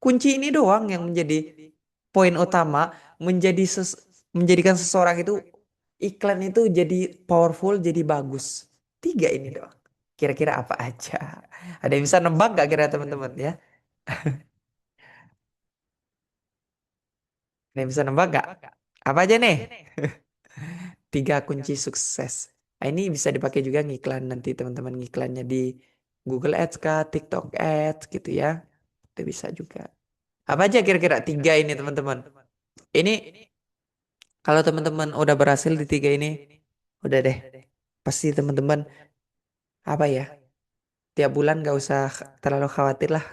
S1: kunci ini doang yang menjadi poin utama menjadikan seseorang itu iklan itu jadi powerful, jadi bagus. Tiga ini doang. Kira-kira apa aja? Ada yang bisa nebak gak kira teman-teman ya? Ada yang bisa nebak gak? Apa aja nih? Tiga kunci sukses. Nah, ini bisa dipakai juga ngiklan nanti teman-teman ngiklannya di Google Ads kah, TikTok Ads gitu ya. Itu bisa juga. Apa aja kira-kira tiga ini teman-teman? Ini kalau teman-teman udah berhasil di tiga ini, udah deh. Pasti teman-teman apa ya? Tiap bulan nggak usah terlalu khawatir lah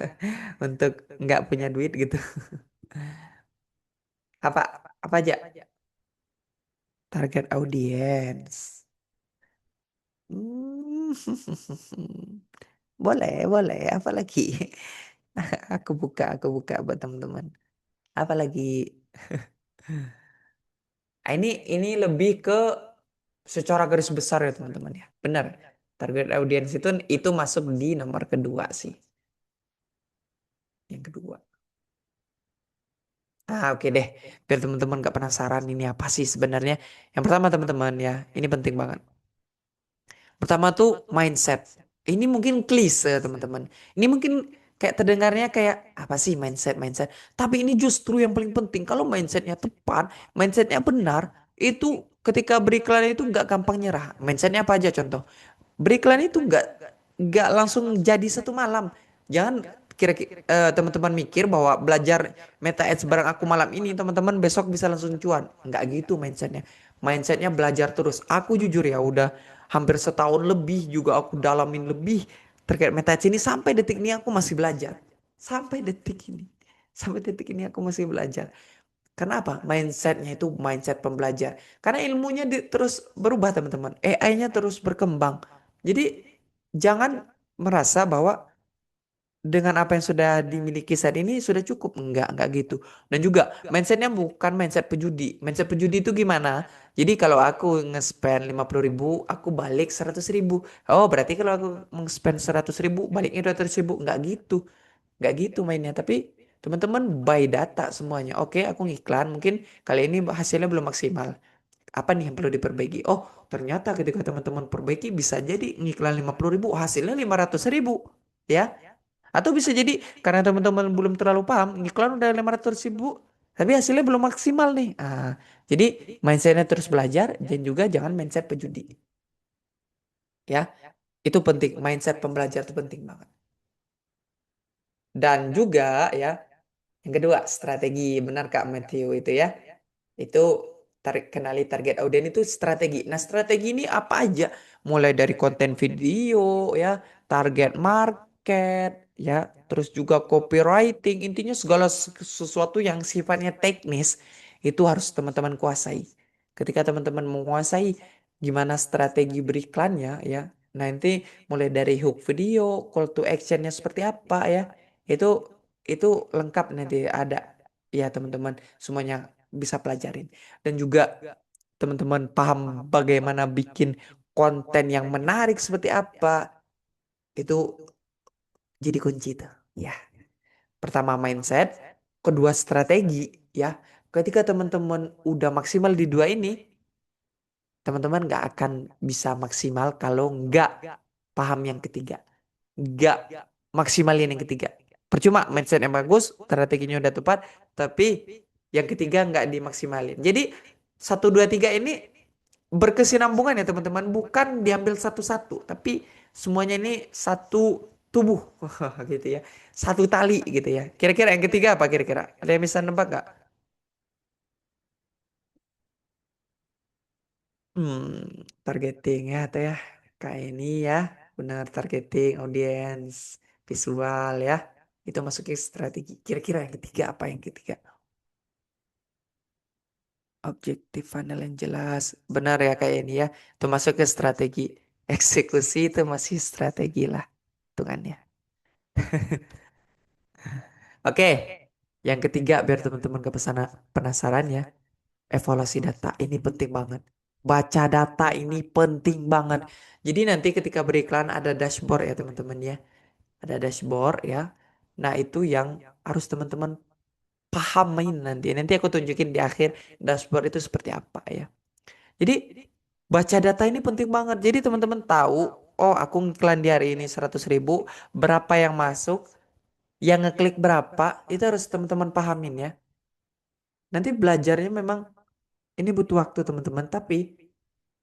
S1: untuk nggak punya duit gitu. Apa apa aja? Target audience. Hmm. Boleh, boleh. Apa lagi? Aku buka buat teman-teman. Apa lagi? Ini lebih ke secara garis besar ya teman-teman ya. Benar. Target audiens itu masuk di nomor kedua sih. Yang kedua. Oke deh. Biar teman-teman gak penasaran ini apa sih sebenarnya. Yang pertama teman-teman ya, ini penting banget. Pertama tuh mindset. Ini mungkin klise teman-teman. Ini mungkin kayak terdengarnya kayak apa sih mindset mindset. Tapi ini justru yang paling penting. Kalau mindsetnya tepat, mindsetnya benar, itu ketika beriklan itu nggak gampang nyerah. Mindsetnya apa aja contoh? Beriklan itu nggak langsung jadi satu malam. Jangan kira-kira teman-teman mikir bahwa belajar meta ads bareng aku malam ini teman-teman besok bisa langsung cuan. Nggak gitu mindsetnya. Mindsetnya belajar terus. Aku jujur ya udah hampir setahun lebih juga aku dalamin lebih terkait meta ads ini sampai detik ini aku masih belajar. Sampai detik ini. Sampai detik ini aku masih belajar. Kenapa? Mindsetnya itu mindset pembelajar. Karena ilmunya terus berubah teman-teman. AI-nya terus berkembang. Jadi jangan merasa bahwa dengan apa yang sudah dimiliki saat ini sudah cukup. Enggak gitu. Dan juga mindsetnya bukan mindset pejudi. Mindset pejudi itu gimana? Jadi kalau aku nge-spend 50.000, aku balik 100.000. Oh berarti kalau aku nge-spend 100.000, baliknya 200.000. Enggak gitu. Nggak gitu mainnya. Tapi teman-teman buy data semuanya. Oke, aku ngiklan. Mungkin kali ini hasilnya belum maksimal. Apa nih yang perlu diperbaiki? Oh, ternyata ketika teman-teman perbaiki bisa jadi ngiklan 50.000 hasilnya 500.000. Ya. Atau bisa jadi karena teman-teman belum terlalu paham, ngiklan udah 500.000 tapi hasilnya belum maksimal nih. Jadi mindsetnya terus belajar dan juga jangan mindset pejudi. Ya, itu penting. Mindset pembelajar itu penting banget. Dan juga ya, yang kedua, strategi. Benar Kak Matthew itu ya. Itu kenali target audiens itu strategi. Nah, strategi ini apa aja? Mulai dari konten video ya, target market ya, terus juga copywriting. Intinya segala sesuatu yang sifatnya teknis itu harus teman-teman kuasai. Ketika teman-teman menguasai gimana strategi beriklannya ya. Nanti mulai dari hook video, call to actionnya seperti apa ya. Itu itu lengkap nanti ada ya teman-teman semuanya bisa pelajarin. Dan juga teman-teman paham bagaimana bikin konten yang menarik seperti apa. Itu jadi kunci tuh. Ya, pertama mindset, kedua strategi ya. Ketika teman-teman udah maksimal di dua ini, teman-teman nggak akan bisa maksimal kalau nggak paham yang ketiga. Nggak maksimalin yang ketiga. Percuma mindset yang bagus, strateginya udah tepat, tapi yang ketiga nggak dimaksimalin. Jadi satu dua tiga ini berkesinambungan ya teman-teman, bukan diambil satu-satu, tapi semuanya ini satu tubuh gitu ya, satu tali gitu ya. Kira-kira yang ketiga apa kira-kira? Ada yang bisa nebak nggak? Targeting ya, atau ya kayak ini ya, benar targeting audience visual ya. Itu masuk ke strategi. Kira-kira yang ketiga apa yang ketiga? Objektif funnel yang jelas. Benar ya kayak ini ya. Itu masuk ke strategi. Eksekusi itu masih strategi lah hitungannya. Oke, yang ketiga biar teman-teman ke penasaran ya. Evaluasi data ini penting banget. Baca data ini penting banget. Jadi nanti ketika beriklan ada dashboard ya teman-teman ya. Ada dashboard ya. Nah itu yang harus teman-teman pahamin nanti. Nanti aku tunjukin di akhir dashboard itu seperti apa ya. Jadi baca data ini penting banget. Jadi teman-teman tahu, oh aku ngiklan di hari ini 100.000, berapa yang masuk, yang ngeklik berapa, itu harus teman-teman pahamin ya. Nanti belajarnya memang ini butuh waktu teman-teman, tapi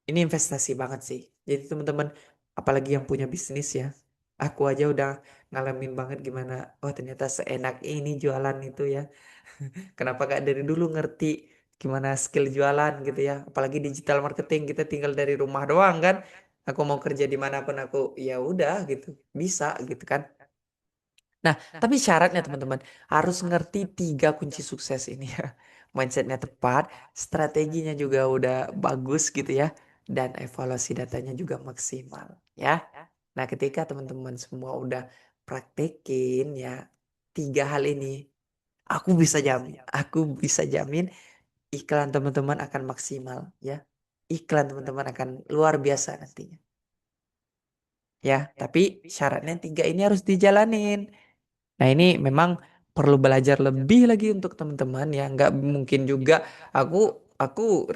S1: ini investasi banget sih. Jadi teman-teman, apalagi yang punya bisnis ya, aku aja udah ngalamin banget gimana, oh ternyata seenak ini jualan itu ya. Kenapa gak dari dulu ngerti gimana skill jualan gitu ya. Apalagi digital marketing kita tinggal dari rumah doang kan. Aku mau kerja dimanapun aku ya udah gitu bisa gitu kan. Nah tapi syaratnya teman-teman harus ngerti tiga kunci sukses ini ya. Mindsetnya tepat, strateginya juga udah bagus gitu ya. Dan evaluasi datanya juga maksimal ya. Nah ketika teman-teman semua udah praktekin ya tiga hal ini, aku bisa jamin iklan teman-teman akan maksimal ya. Iklan teman-teman akan luar biasa nantinya. ya. Tapi syaratnya tiga ini harus dijalanin. Nah, ini memang perlu belajar lebih lagi untuk teman-teman ya. Nggak mungkin juga aku aku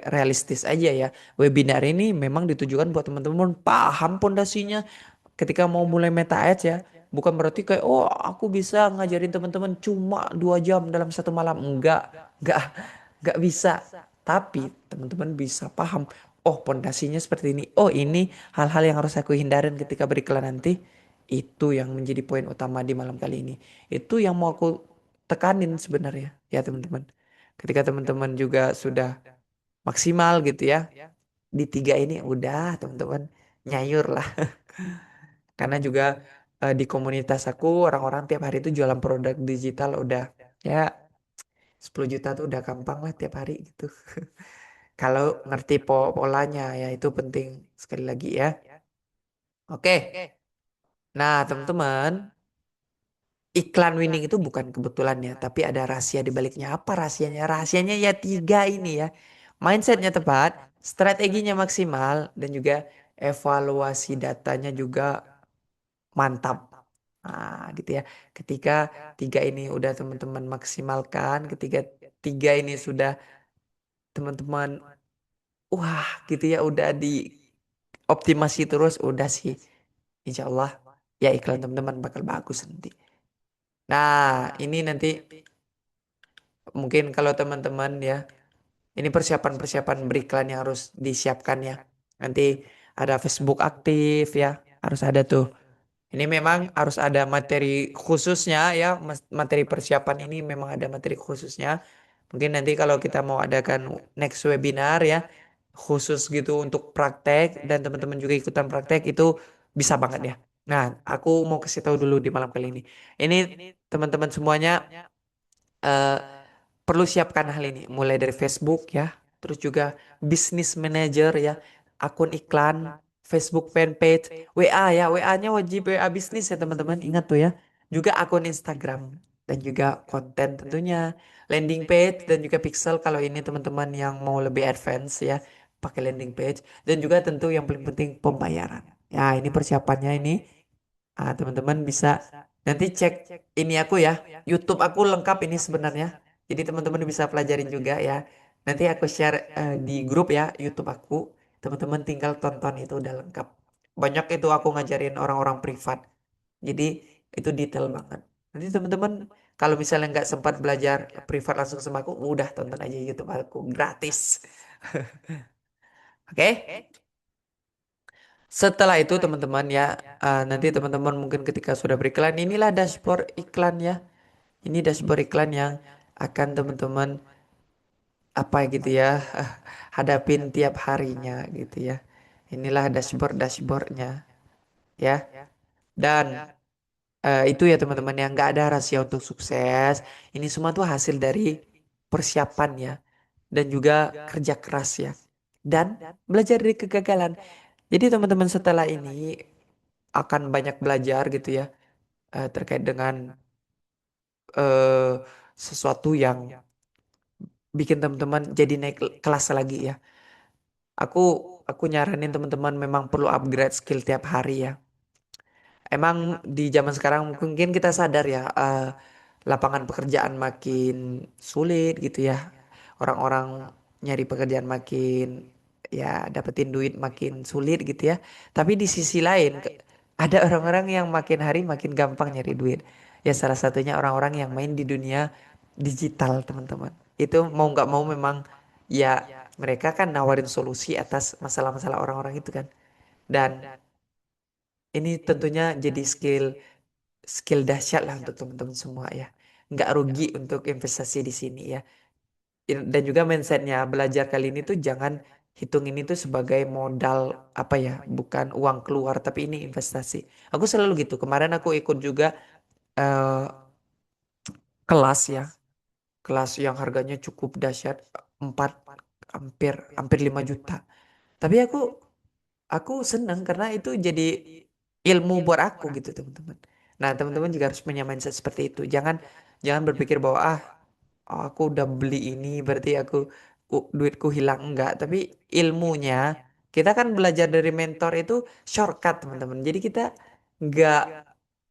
S1: realistis aja ya. Webinar ini memang ditujukan buat teman-teman paham pondasinya ketika mau mulai meta ads ya. Bukan berarti kayak oh aku bisa ngajarin teman-teman cuma 2 jam dalam satu malam. Enggak, enggak bisa. Tapi teman-teman bisa paham. Oh, pondasinya seperti ini. Oh, ini hal-hal yang harus aku hindarin ketika beriklan nanti. Itu yang menjadi poin utama di malam kali ini. Itu yang mau aku tekanin sebenarnya, ya teman-teman. Ketika teman-teman juga sudah maksimal gitu ya, di tiga ini udah teman-teman nyayur lah. Karena juga di komunitas aku orang-orang tiap hari itu jualan produk digital udah ya 10 juta tuh udah gampang lah tiap hari gitu. Kalau ngerti polanya ya itu penting sekali lagi ya. Oke. Nah, teman-teman, iklan winning itu bukan kebetulan ya, tapi ada rahasia di baliknya. Apa rahasianya? Rahasianya ya tiga ini ya. Mindsetnya tepat, strateginya maksimal, dan juga evaluasi datanya juga mantap. Nah, gitu ya. Ketika tiga ini udah teman-teman maksimalkan, ketika tiga ini sudah teman-teman, wah gitu ya, udah dioptimasi terus, udah sih. Insya Allah ya iklan teman-teman bakal bagus nanti. Nah, ini nanti mungkin kalau teman-teman ya, ini persiapan-persiapan beriklan yang harus disiapkan ya. Nanti ada Facebook aktif ya, harus ada tuh. Ini memang harus ada materi khususnya ya, materi persiapan ini memang ada materi khususnya. Mungkin nanti kalau kita mau adakan next webinar ya, khusus gitu untuk praktek dan teman-teman juga ikutan praktek itu bisa banget ya. Nah, aku mau kasih tahu dulu di malam kali ini. Ini teman-teman semuanya eh, perlu siapkan hal ini mulai dari Facebook ya, terus juga bisnis manager ya, akun iklan, Facebook fanpage, WA ya, WA-nya wajib WA bisnis ya teman-teman, ingat tuh ya. Juga akun Instagram dan juga konten tentunya, landing page dan juga pixel kalau ini teman-teman yang mau lebih advance ya, pakai landing page dan juga tentu yang paling penting pembayaran. Ya, ini persiapannya ini. Teman-teman bisa nanti cek ini aku ya. YouTube aku lengkap ini sebenarnya. Jadi teman-teman bisa pelajarin juga ya. Nanti aku share di grup ya YouTube aku. Teman-teman tinggal tonton itu udah lengkap. Banyak itu aku ngajarin orang-orang privat. Jadi itu detail banget. Nanti teman-teman kalau misalnya nggak sempat belajar privat langsung sama aku, udah tonton aja YouTube aku gratis. Oke? Setelah itu teman-teman ya, nanti teman-teman mungkin ketika sudah beriklan, inilah dashboard iklan ya. Ini dashboard iklan yang akan teman-teman apa gitu ya, hadapin tiap harinya gitu ya. Inilah dashboardnya ya. Dan itu ya teman-teman yang nggak ada rahasia untuk sukses. Ini semua tuh hasil dari persiapan ya dan juga kerja keras ya. Dan belajar dari kegagalan. Jadi teman-teman setelah ini akan banyak belajar gitu ya terkait dengan eh, sesuatu yang bikin teman-teman jadi naik kelas lagi ya. Aku aku nyaranin teman-teman memang perlu upgrade skill tiap hari ya. Emang di zaman sekarang mungkin kita sadar ya lapangan pekerjaan makin sulit gitu ya. Orang-orang nyari pekerjaan makin ya dapetin duit makin sulit gitu ya. Tapi di sisi lain ada orang-orang yang makin hari makin gampang nyari duit. Ya salah satunya orang-orang yang main di dunia digital teman-teman. Itu mau nggak mau memang ya mereka kan nawarin solusi atas masalah-masalah orang-orang itu kan. Dan ini tentunya jadi skill skill dahsyat lah untuk teman-teman semua ya. Nggak rugi untuk investasi di sini ya. Dan juga mindsetnya belajar kali ini tuh jangan hitung ini tuh sebagai modal apa ya, bukan uang keluar tapi ini investasi. Aku selalu gitu. Kemarin aku ikut juga eh, kelas ya, kelas yang harganya cukup dahsyat 4 hampir hampir 5 juta. Tapi aku senang karena itu jadi ilmu buat aku gitu teman-teman. Nah teman-teman juga harus punya mindset seperti itu. Jangan jangan berpikir bahwa aku udah beli ini berarti duitku hilang enggak. Tapi ilmunya Kita kan belajar dari mentor itu shortcut teman-teman. Jadi kita nggak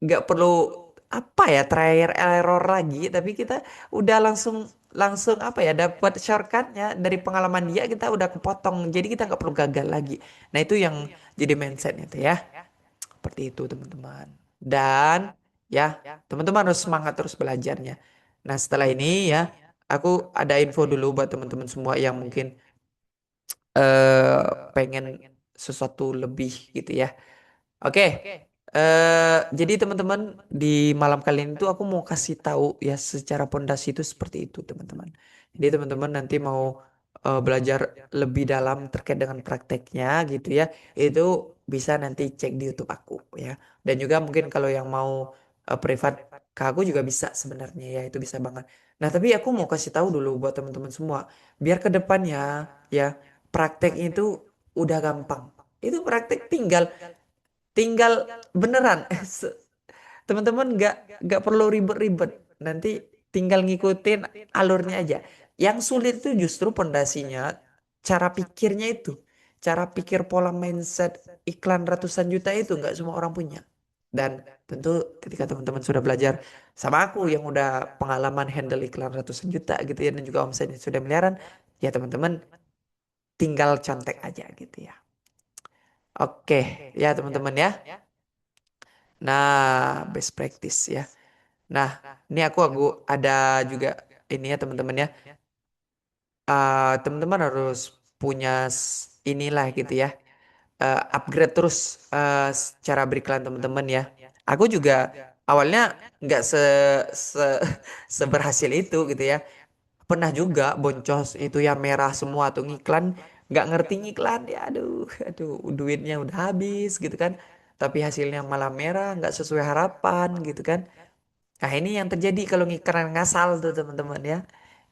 S1: nggak perlu apa ya trial error lagi, tapi kita udah langsung langsung apa ya dapat shortcutnya dari pengalaman dia kita udah kepotong. Jadi kita nggak perlu gagal lagi. Nah itu yang jadi mindsetnya tuh ya. Seperti itu teman-teman. Dan ya teman-teman harus semangat terus belajarnya. Nah setelah ini ya aku ada info dulu buat teman-teman semua yang mungkin eh pengen sesuatu lebih gitu ya. Oke, jadi teman-teman di malam kali ini tuh aku mau kasih tahu ya secara pondasi itu seperti itu teman-teman. Jadi teman-teman nanti mau belajar lebih dalam terkait dengan prakteknya gitu ya, itu bisa nanti cek di YouTube aku ya. Dan juga mungkin kalau yang mau privat ke aku juga bisa sebenarnya ya itu bisa banget. Nah tapi aku mau kasih tahu dulu buat teman-teman semua, biar ke depannya ya prakteknya itu udah gampang. Itu praktek tinggal tinggal beneran teman-teman nggak perlu ribet-ribet nanti tinggal ngikutin alurnya aja yang sulit itu justru pondasinya cara pikirnya itu cara pikir pola mindset iklan ratusan juta itu nggak semua orang punya dan tentu ketika teman-teman sudah belajar sama aku yang udah pengalaman handle iklan ratusan juta gitu ya dan juga omsetnya sudah miliaran ya teman-teman tinggal contek aja gitu ya oke ya teman-teman ya. Nah, best practice ya. Nah, ini aku ada juga ini ya teman-teman ya. Teman-teman harus punya inilah gitu ya. Upgrade terus cara beriklan teman-teman ya. Aku juga awalnya nggak se seberhasil itu gitu ya. Pernah juga boncos itu ya merah semua tuh ngiklan nggak ngerti ngiklan ya aduh duitnya udah habis gitu kan tapi hasilnya malah merah nggak sesuai harapan gitu kan. Nah, ini yang terjadi kalau ngiklan ngasal tuh teman-teman ya.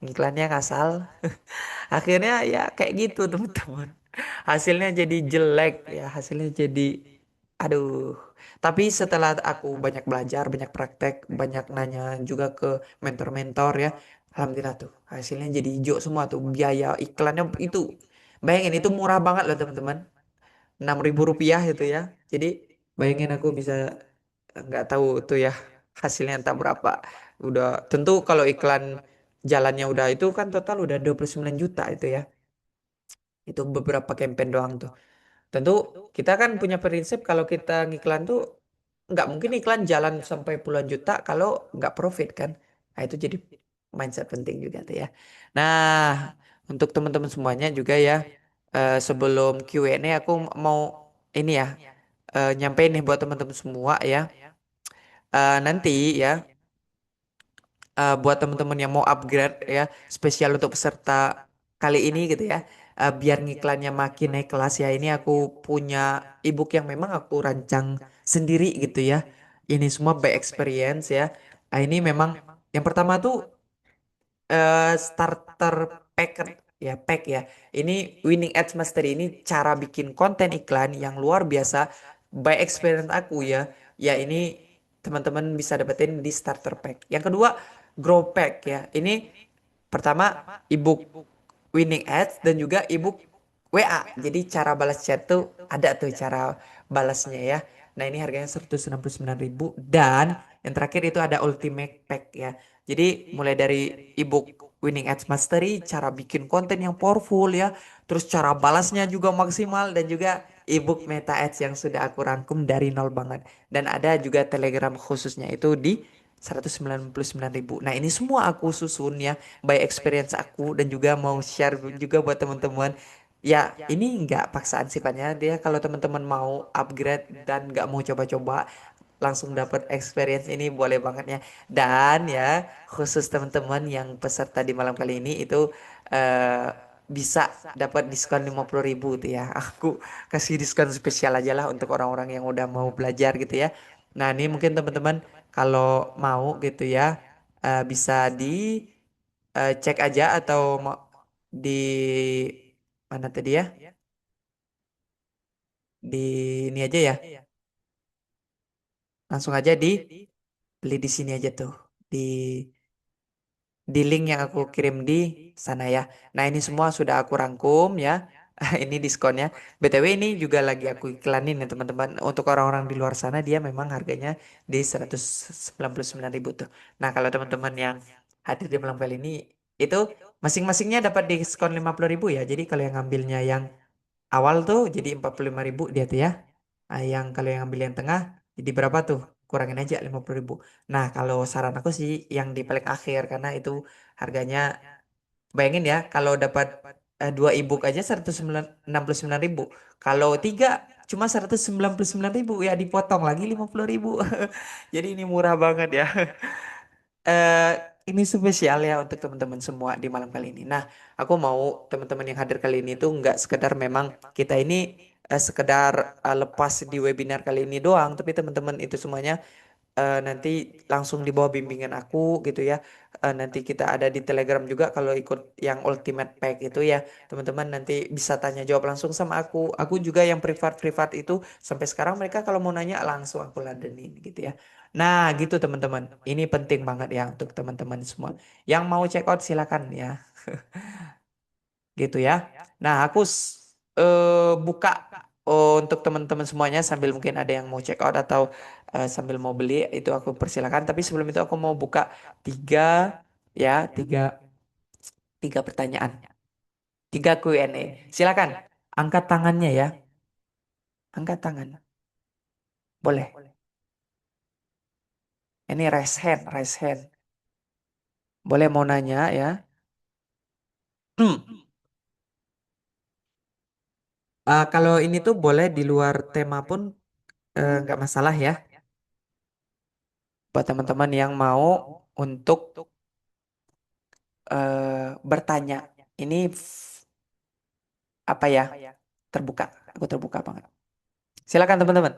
S1: Ngiklannya ngasal. Akhirnya ya kayak gitu teman-teman. Hasilnya jadi jelek ya, hasilnya jadi aduh. Tapi setelah aku banyak belajar, banyak praktek, banyak nanya juga ke mentor-mentor ya. Alhamdulillah tuh hasilnya jadi hijau semua tuh. Biaya iklannya itu. Bayangin itu murah banget loh teman-teman. 6.000 rupiah itu ya. Jadi bayangin aku bisa nggak tahu tuh ya hasilnya entah berapa. Udah tentu kalau iklan jalannya udah itu kan total udah 29 juta itu ya. Itu beberapa campaign doang tuh. Tentu kita kan punya prinsip kalau kita ngiklan tuh nggak mungkin iklan jalan sampai puluhan juta kalau nggak profit kan. Nah itu jadi mindset penting juga tuh ya. Nah untuk teman-teman semuanya juga ya sebelum Q&A aku mau ini ya nyampein nih buat teman-teman semua ya. Nanti ya buat teman-teman yang mau upgrade ya spesial untuk peserta kali ini gitu ya biar ngiklannya makin naik kelas ya ini aku punya ebook yang memang aku rancang sendiri gitu ya ini semua by experience ya. Ini memang yang pertama tuh starter packet ya pack ya ini Winning Ads Mastery ini cara bikin konten iklan yang luar biasa by experience aku ya ya ini teman-teman bisa dapetin di starter pack. Yang kedua grow pack ya ini pertama ebook Winning Ads dan juga ebook WA jadi cara balas chat tuh ada tuh cara balasnya ya. Nah ini harganya 169.000 dan yang terakhir itu ada Ultimate Pack ya. Jadi mulai dari ebook Winning Ads Mastery, cara bikin konten yang powerful ya, terus cara balasnya juga maksimal dan juga ebook Meta Ads yang sudah aku rangkum dari nol banget. Dan ada juga Telegram khususnya itu di 199.000. Nah ini semua aku susun ya by experience aku dan juga mau share juga buat teman-teman. Ya ini nggak paksaan sifatnya dia kalau teman-teman mau upgrade dan nggak mau coba-coba langsung dapat experience ini boleh banget ya. Dan ya khusus teman-teman yang peserta di malam kali ini itu eh, bisa dapat diskon 50.000 tuh ya. Aku kasih diskon spesial aja lah untuk orang-orang yang udah mau belajar gitu ya. Nah ini mungkin teman-teman kalau mau gitu ya bisa di cek aja atau mau di mana tadi ya? Di ini aja ya. Langsung aja di beli di sini aja tuh. Di link yang aku kirim di sana ya. Nah, ini semua sudah aku rangkum ya. Ini diskonnya. BTW ini juga lagi aku iklanin ya teman-teman. Untuk orang-orang di luar sana dia memang harganya di 199.000 tuh. Nah, kalau teman-teman yang hadir di malam kali ini itu masing-masingnya dapat diskon 50.000 ya. Jadi kalau yang ngambilnya yang awal tuh jadi 45.000 dia tuh ya. Nah, yang kalau yang ambil yang tengah jadi berapa tuh? Kurangin aja 50.000. Nah, kalau saran aku sih yang di paling akhir karena itu harganya bayangin ya kalau dapat dua ebook aja 169.000. Kalau tiga cuma 199.000 ya dipotong lagi 50.000. Jadi ini murah banget ya. eh ini spesial ya untuk teman-teman semua di malam kali ini. Nah, aku mau teman-teman yang hadir kali ini tuh nggak sekedar memang kita ini sekedar lepas di webinar kali ini doang, tapi teman-teman itu semuanya nanti langsung di bawah bimbingan aku gitu ya. Nanti kita ada di Telegram juga kalau ikut yang Ultimate Pack itu ya. Teman-teman nanti bisa tanya jawab langsung sama aku. Aku juga yang privat-privat itu sampai sekarang mereka kalau mau nanya langsung aku ladenin gitu ya. Nah, gitu teman-teman. Ini penting banget ya untuk teman-teman semua. Yang mau check out silakan ya. Gitu ya. Nah, aku buka untuk teman-teman semuanya sambil mungkin ada yang mau check out atau sambil mau beli itu aku persilakan. Tapi sebelum itu aku mau buka tiga ya tiga tiga pertanyaan, tiga Q&A. Silakan angkat tangannya ya, angkat tangan. Boleh. Ini raise hand, raise hand. Boleh mau nanya ya. Hmm. Kalau ini tuh boleh di luar tema pun nggak masalah ya. Buat teman-teman yang mau untuk bertanya. Ini apa ya? Terbuka. Aku terbuka banget. Silakan teman-teman.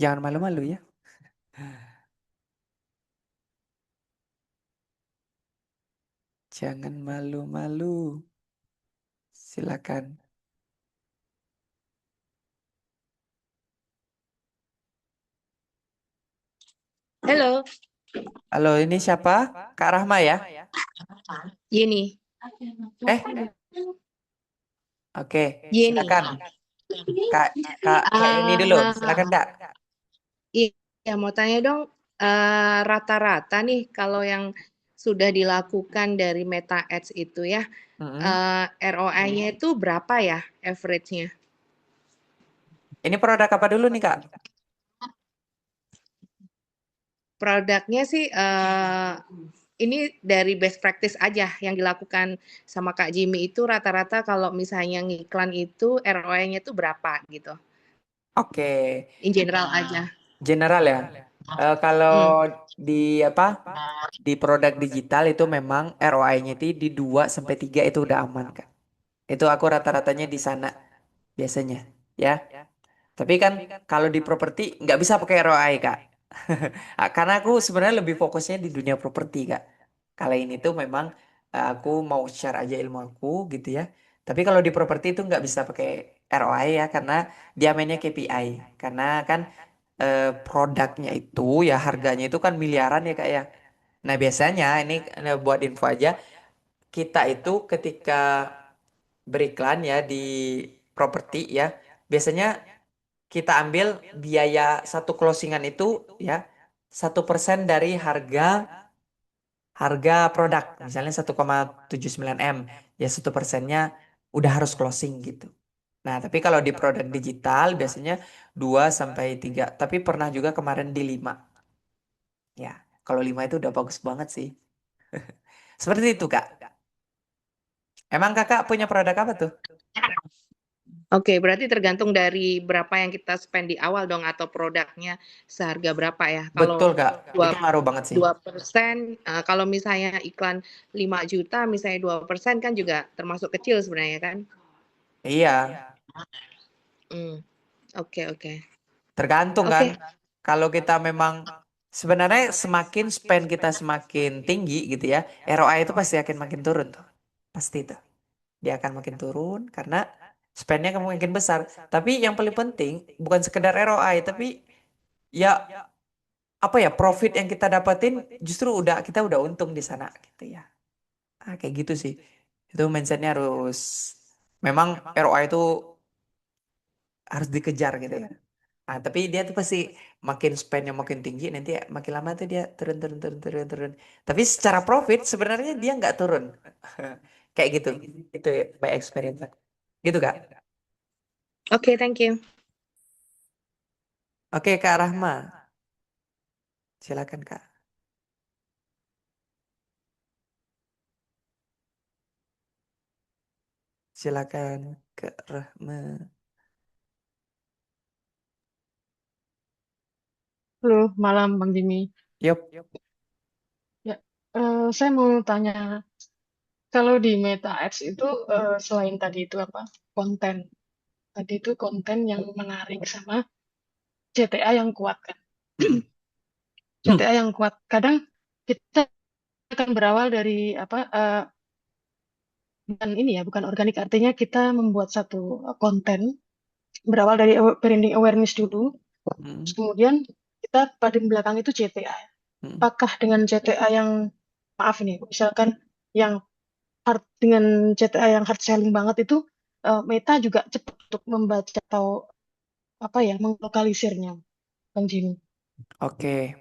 S1: Jangan malu-malu ya. Jangan malu-malu. Silakan.
S2: Halo,
S1: Halo, ini siapa? Kak Rahma ya?
S2: Yeni.
S1: Eh, oke.
S2: Yeni.
S1: Silakan. Kak Kak Yuni dulu. Silakan Kak.
S2: Iya, mau tanya dong, rata-rata nih kalau yang sudah dilakukan dari Meta Ads itu ya,
S1: Mm-mm.
S2: ROI-nya itu berapa ya average-nya?
S1: Ini produk apa dulu nih Kak?
S2: Produknya sih ini dari best practice aja yang dilakukan sama Kak Jimmy itu rata-rata kalau misalnya ngiklan itu ROI-nya itu berapa gitu?
S1: Oke.
S2: In general aja.
S1: General ya. Kalau
S2: Hmm.
S1: di apa? Di produk digital itu memang ROI-nya itu di 2 sampai 3 itu udah aman Kak. Itu aku rata-ratanya di sana biasanya ya. Tapi kan kalau di properti nggak bisa pakai ROI Kak. Karena aku sebenarnya lebih fokusnya di dunia properti Kak. Kali ini tuh memang aku mau share aja ilmu aku gitu ya. Tapi kalau di properti itu nggak bisa pakai ROI ya karena dia mainnya KPI. Karena kan produknya itu ya harganya itu kan miliaran ya Kak ya. Nah biasanya ini buat info aja kita itu ketika beriklan ya di properti ya biasanya kita ambil biaya satu closingan itu ya 1% dari harga harga produk misalnya 1,79 M ya 1%-nya udah harus closing gitu. Nah tapi kalau di produk digital biasanya 2 sampai 3 tapi pernah juga kemarin di 5 ya kalau 5 itu udah bagus banget sih. Seperti itu Kak. Emang Kakak punya produk apa tuh?
S2: Oke, berarti tergantung dari berapa yang kita spend di awal dong atau produknya seharga berapa ya. Kalau
S1: Betul Kak,
S2: dua
S1: itu ngaruh banget sih.
S2: dua persen, kalau misalnya iklan 5 juta, misalnya 2% kan juga termasuk kecil sebenarnya kan.
S1: Iya,
S2: Hmm, oke oke.
S1: tergantung kan.
S2: Oke,
S1: Kalau kita memang sebenarnya semakin spend kita semakin tinggi gitu ya, ROI itu pasti akan makin turun tuh. Pasti tuh. Dia akan makin turun karena spendnya akan makin besar. Tapi yang paling penting bukan sekedar ROI, tapi ya apa ya profit yang kita dapetin justru kita udah untung di sana gitu ya. Kayak gitu sih. Itu mindsetnya harus, memang ROI itu harus dikejar gitu ya. Tapi dia tuh pasti makin spendnya makin tinggi, nanti makin lama tuh dia turun turun turun turun turun. Tapi secara profit sebenarnya dia nggak turun. Kayak gitu. Itu ya, by experience. Gitu Kak.
S2: Oke, thank you.
S1: Oke Kak Rahma, silakan Kak. Silakan Kak Rahma.
S3: Halo, malam Bang Jimmy.
S1: Yup.
S3: Ya, saya mau tanya, kalau di Meta Ads itu selain tadi itu apa konten, tadi itu konten yang menarik sama CTA yang kuat kan?
S1: Mm-mm.
S3: CTA yang kuat. Kadang kita akan berawal dari apa? Bukan ini ya, bukan organik. Artinya kita membuat satu konten berawal dari branding awareness dulu, terus
S1: Mm-mm.
S3: kemudian kita pada belakang itu CTA.
S1: Mm-mm.
S3: Apakah dengan CTA yang maaf nih, misalkan yang dengan CTA yang hard selling banget itu Meta juga cepat untuk membaca atau apa ya menglokalisirnya, Bang Jimmy.
S1: Oke,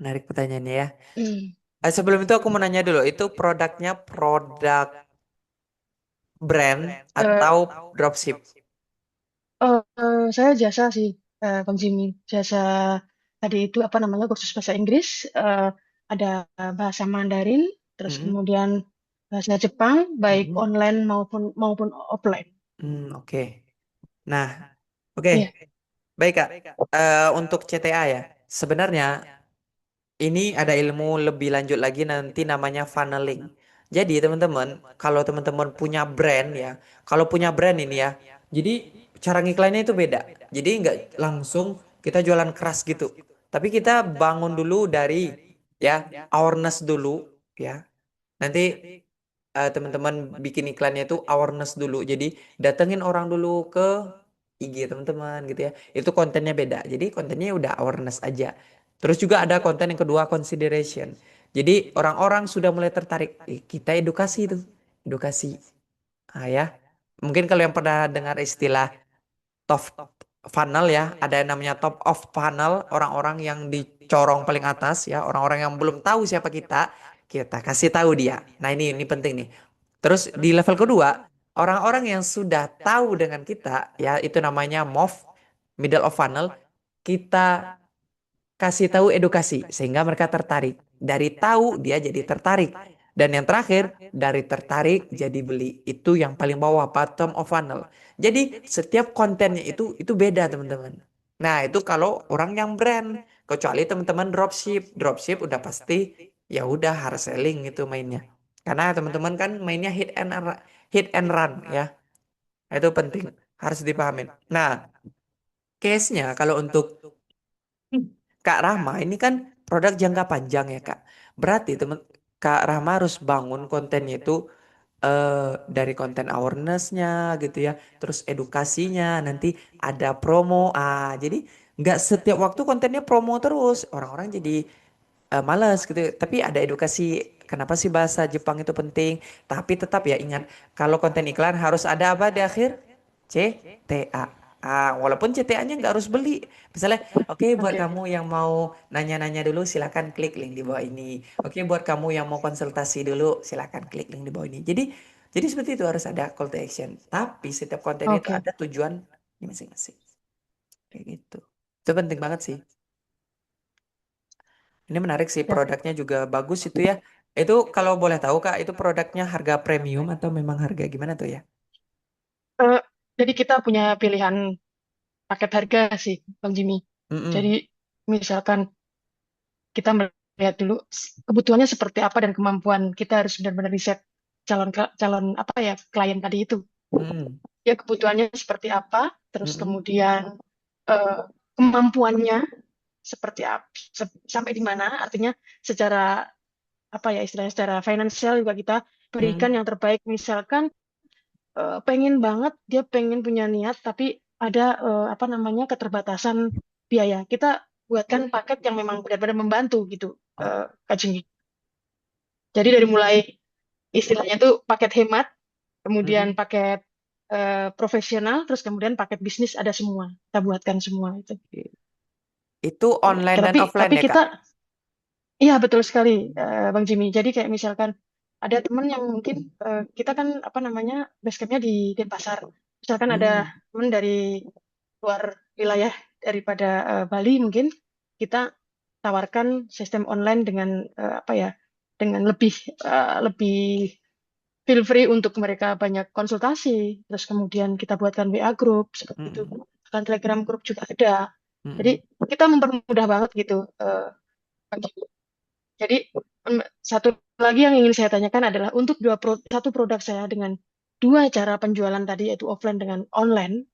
S1: menarik pertanyaannya ya.
S3: Hmm.
S1: Sebelum itu aku mau nanya dulu, itu produknya produk brand
S3: Eh,
S1: atau dropship?
S3: saya jasa sih, Bang Jimmy. Jasa tadi itu apa namanya kursus bahasa Inggris, ada bahasa Mandarin, terus
S1: Mm-mm.
S3: kemudian bahasa Jepang, baik
S1: Mm-mm.
S3: online maupun maupun offline.
S1: Oke. Nah, oke.
S3: Iya.
S1: Baik Kak. Untuk CTA ya, sebenarnya ini ada ilmu lebih lanjut lagi nanti namanya funneling. Jadi teman-teman, kalau teman-teman punya brand ya, kalau punya brand ini ya, jadi cara ngiklannya itu beda. Jadi nggak langsung kita jualan keras gitu. Tapi kita bangun dulu dari ya awareness dulu ya. Nanti teman-teman bikin iklannya itu awareness dulu. Jadi datengin orang dulu ke IG teman-teman gitu ya. Itu kontennya beda. Jadi kontennya udah awareness aja. Terus juga ada konten yang kedua consideration. Jadi orang-orang sudah mulai tertarik. Kita edukasi itu. Edukasi. Ya. Mungkin kalau yang pernah dengar istilah top funnel ya, ada yang namanya top of funnel, orang-orang yang dicorong paling atas ya, orang-orang yang belum tahu siapa kita, kita kasih tahu dia. Nah, ini penting nih. Terus di level kedua, orang-orang yang sudah tahu dengan kita ya, itu namanya MOF, middle of funnel, kita kasih tahu edukasi sehingga mereka tertarik. Dari tahu dia jadi tertarik. Dan yang terakhir, dari tertarik jadi beli. Itu yang paling bawah, bottom of funnel. Jadi setiap kontennya itu beda, teman-teman. Nah, itu kalau orang yang brand, kecuali teman-teman dropship. Dropship udah pasti ya udah hard selling itu mainnya. Karena teman-teman kan mainnya hit and run ya. Itu penting, harus dipahamin. Nah, case-nya kalau untuk Kak Rahma ini kan produk jangka panjang ya Kak. Berarti teman Kak Rahma harus bangun kontennya itu eh, dari konten awareness-nya gitu ya, terus edukasinya, nanti ada promo. Jadi nggak setiap waktu kontennya promo terus, orang-orang jadi malas gitu. Tapi ada edukasi. Kenapa sih bahasa Jepang itu penting? Tapi tetap ya ingat, kalau konten iklan harus ada apa di akhir? CTA. Walaupun CTA-nya nggak harus beli. Misalnya, oke buat
S3: Oke.
S1: kamu yang mau nanya-nanya dulu, silakan klik link di bawah ini. Oke buat kamu yang mau konsultasi dulu, silakan klik link di bawah ini. Jadi seperti itu harus ada call to action. Tapi setiap konten itu
S3: Oke.
S1: ada tujuan masing-masing. Kayak gitu. Itu penting banget sih. Ini menarik sih,
S3: Ya.
S1: produknya juga bagus itu ya. Itu kalau boleh tahu Kak, itu produknya harga premium atau memang harga gimana tuh ya?
S3: Eh, jadi kita punya pilihan paket harga sih, Bang Jimmy. Jadi
S1: Mm-mm.
S3: misalkan kita melihat dulu kebutuhannya seperti apa dan kemampuan kita harus benar-benar riset calon apa ya klien tadi itu.
S1: Mm-mm.
S3: Ya kebutuhannya seperti apa, terus
S1: Mm-mm.
S3: kemudian eh, kemampuannya seperti apa, sampai di mana. Artinya secara apa ya istilahnya secara finansial juga kita berikan
S1: Mm-mm.
S3: yang terbaik. Misalkan pengen banget dia pengen punya niat tapi ada apa namanya keterbatasan biaya. Kita buatkan paket yang memang benar-benar membantu gitu,
S1: Oh,
S3: Kak Jimmy. Jadi dari mulai istilahnya tuh paket hemat, kemudian
S1: Mm-mm.
S3: paket profesional, terus kemudian paket bisnis ada semua. Kita buatkan semua itu.
S1: Itu
S3: Ya,
S1: online dan offline
S3: tapi
S1: ya, Kak?
S3: kita, iya betul sekali, Bang Jimmy. Jadi kayak misalkan ada teman yang mungkin kita kan apa namanya basecampnya di Denpasar. Misalkan ada
S1: Hmm.
S3: teman dari luar wilayah daripada Bali mungkin kita tawarkan sistem online dengan apa ya, dengan lebih feel free untuk mereka banyak konsultasi. Terus kemudian kita buatkan WA group seperti itu.
S1: Mm-mm.
S3: Bahkan Telegram group juga ada. Jadi
S1: Mm-mm.
S3: kita mempermudah banget gitu. Jadi satu lagi yang ingin saya tanyakan adalah untuk satu produk saya dengan dua cara penjualan tadi yaitu offline dengan online.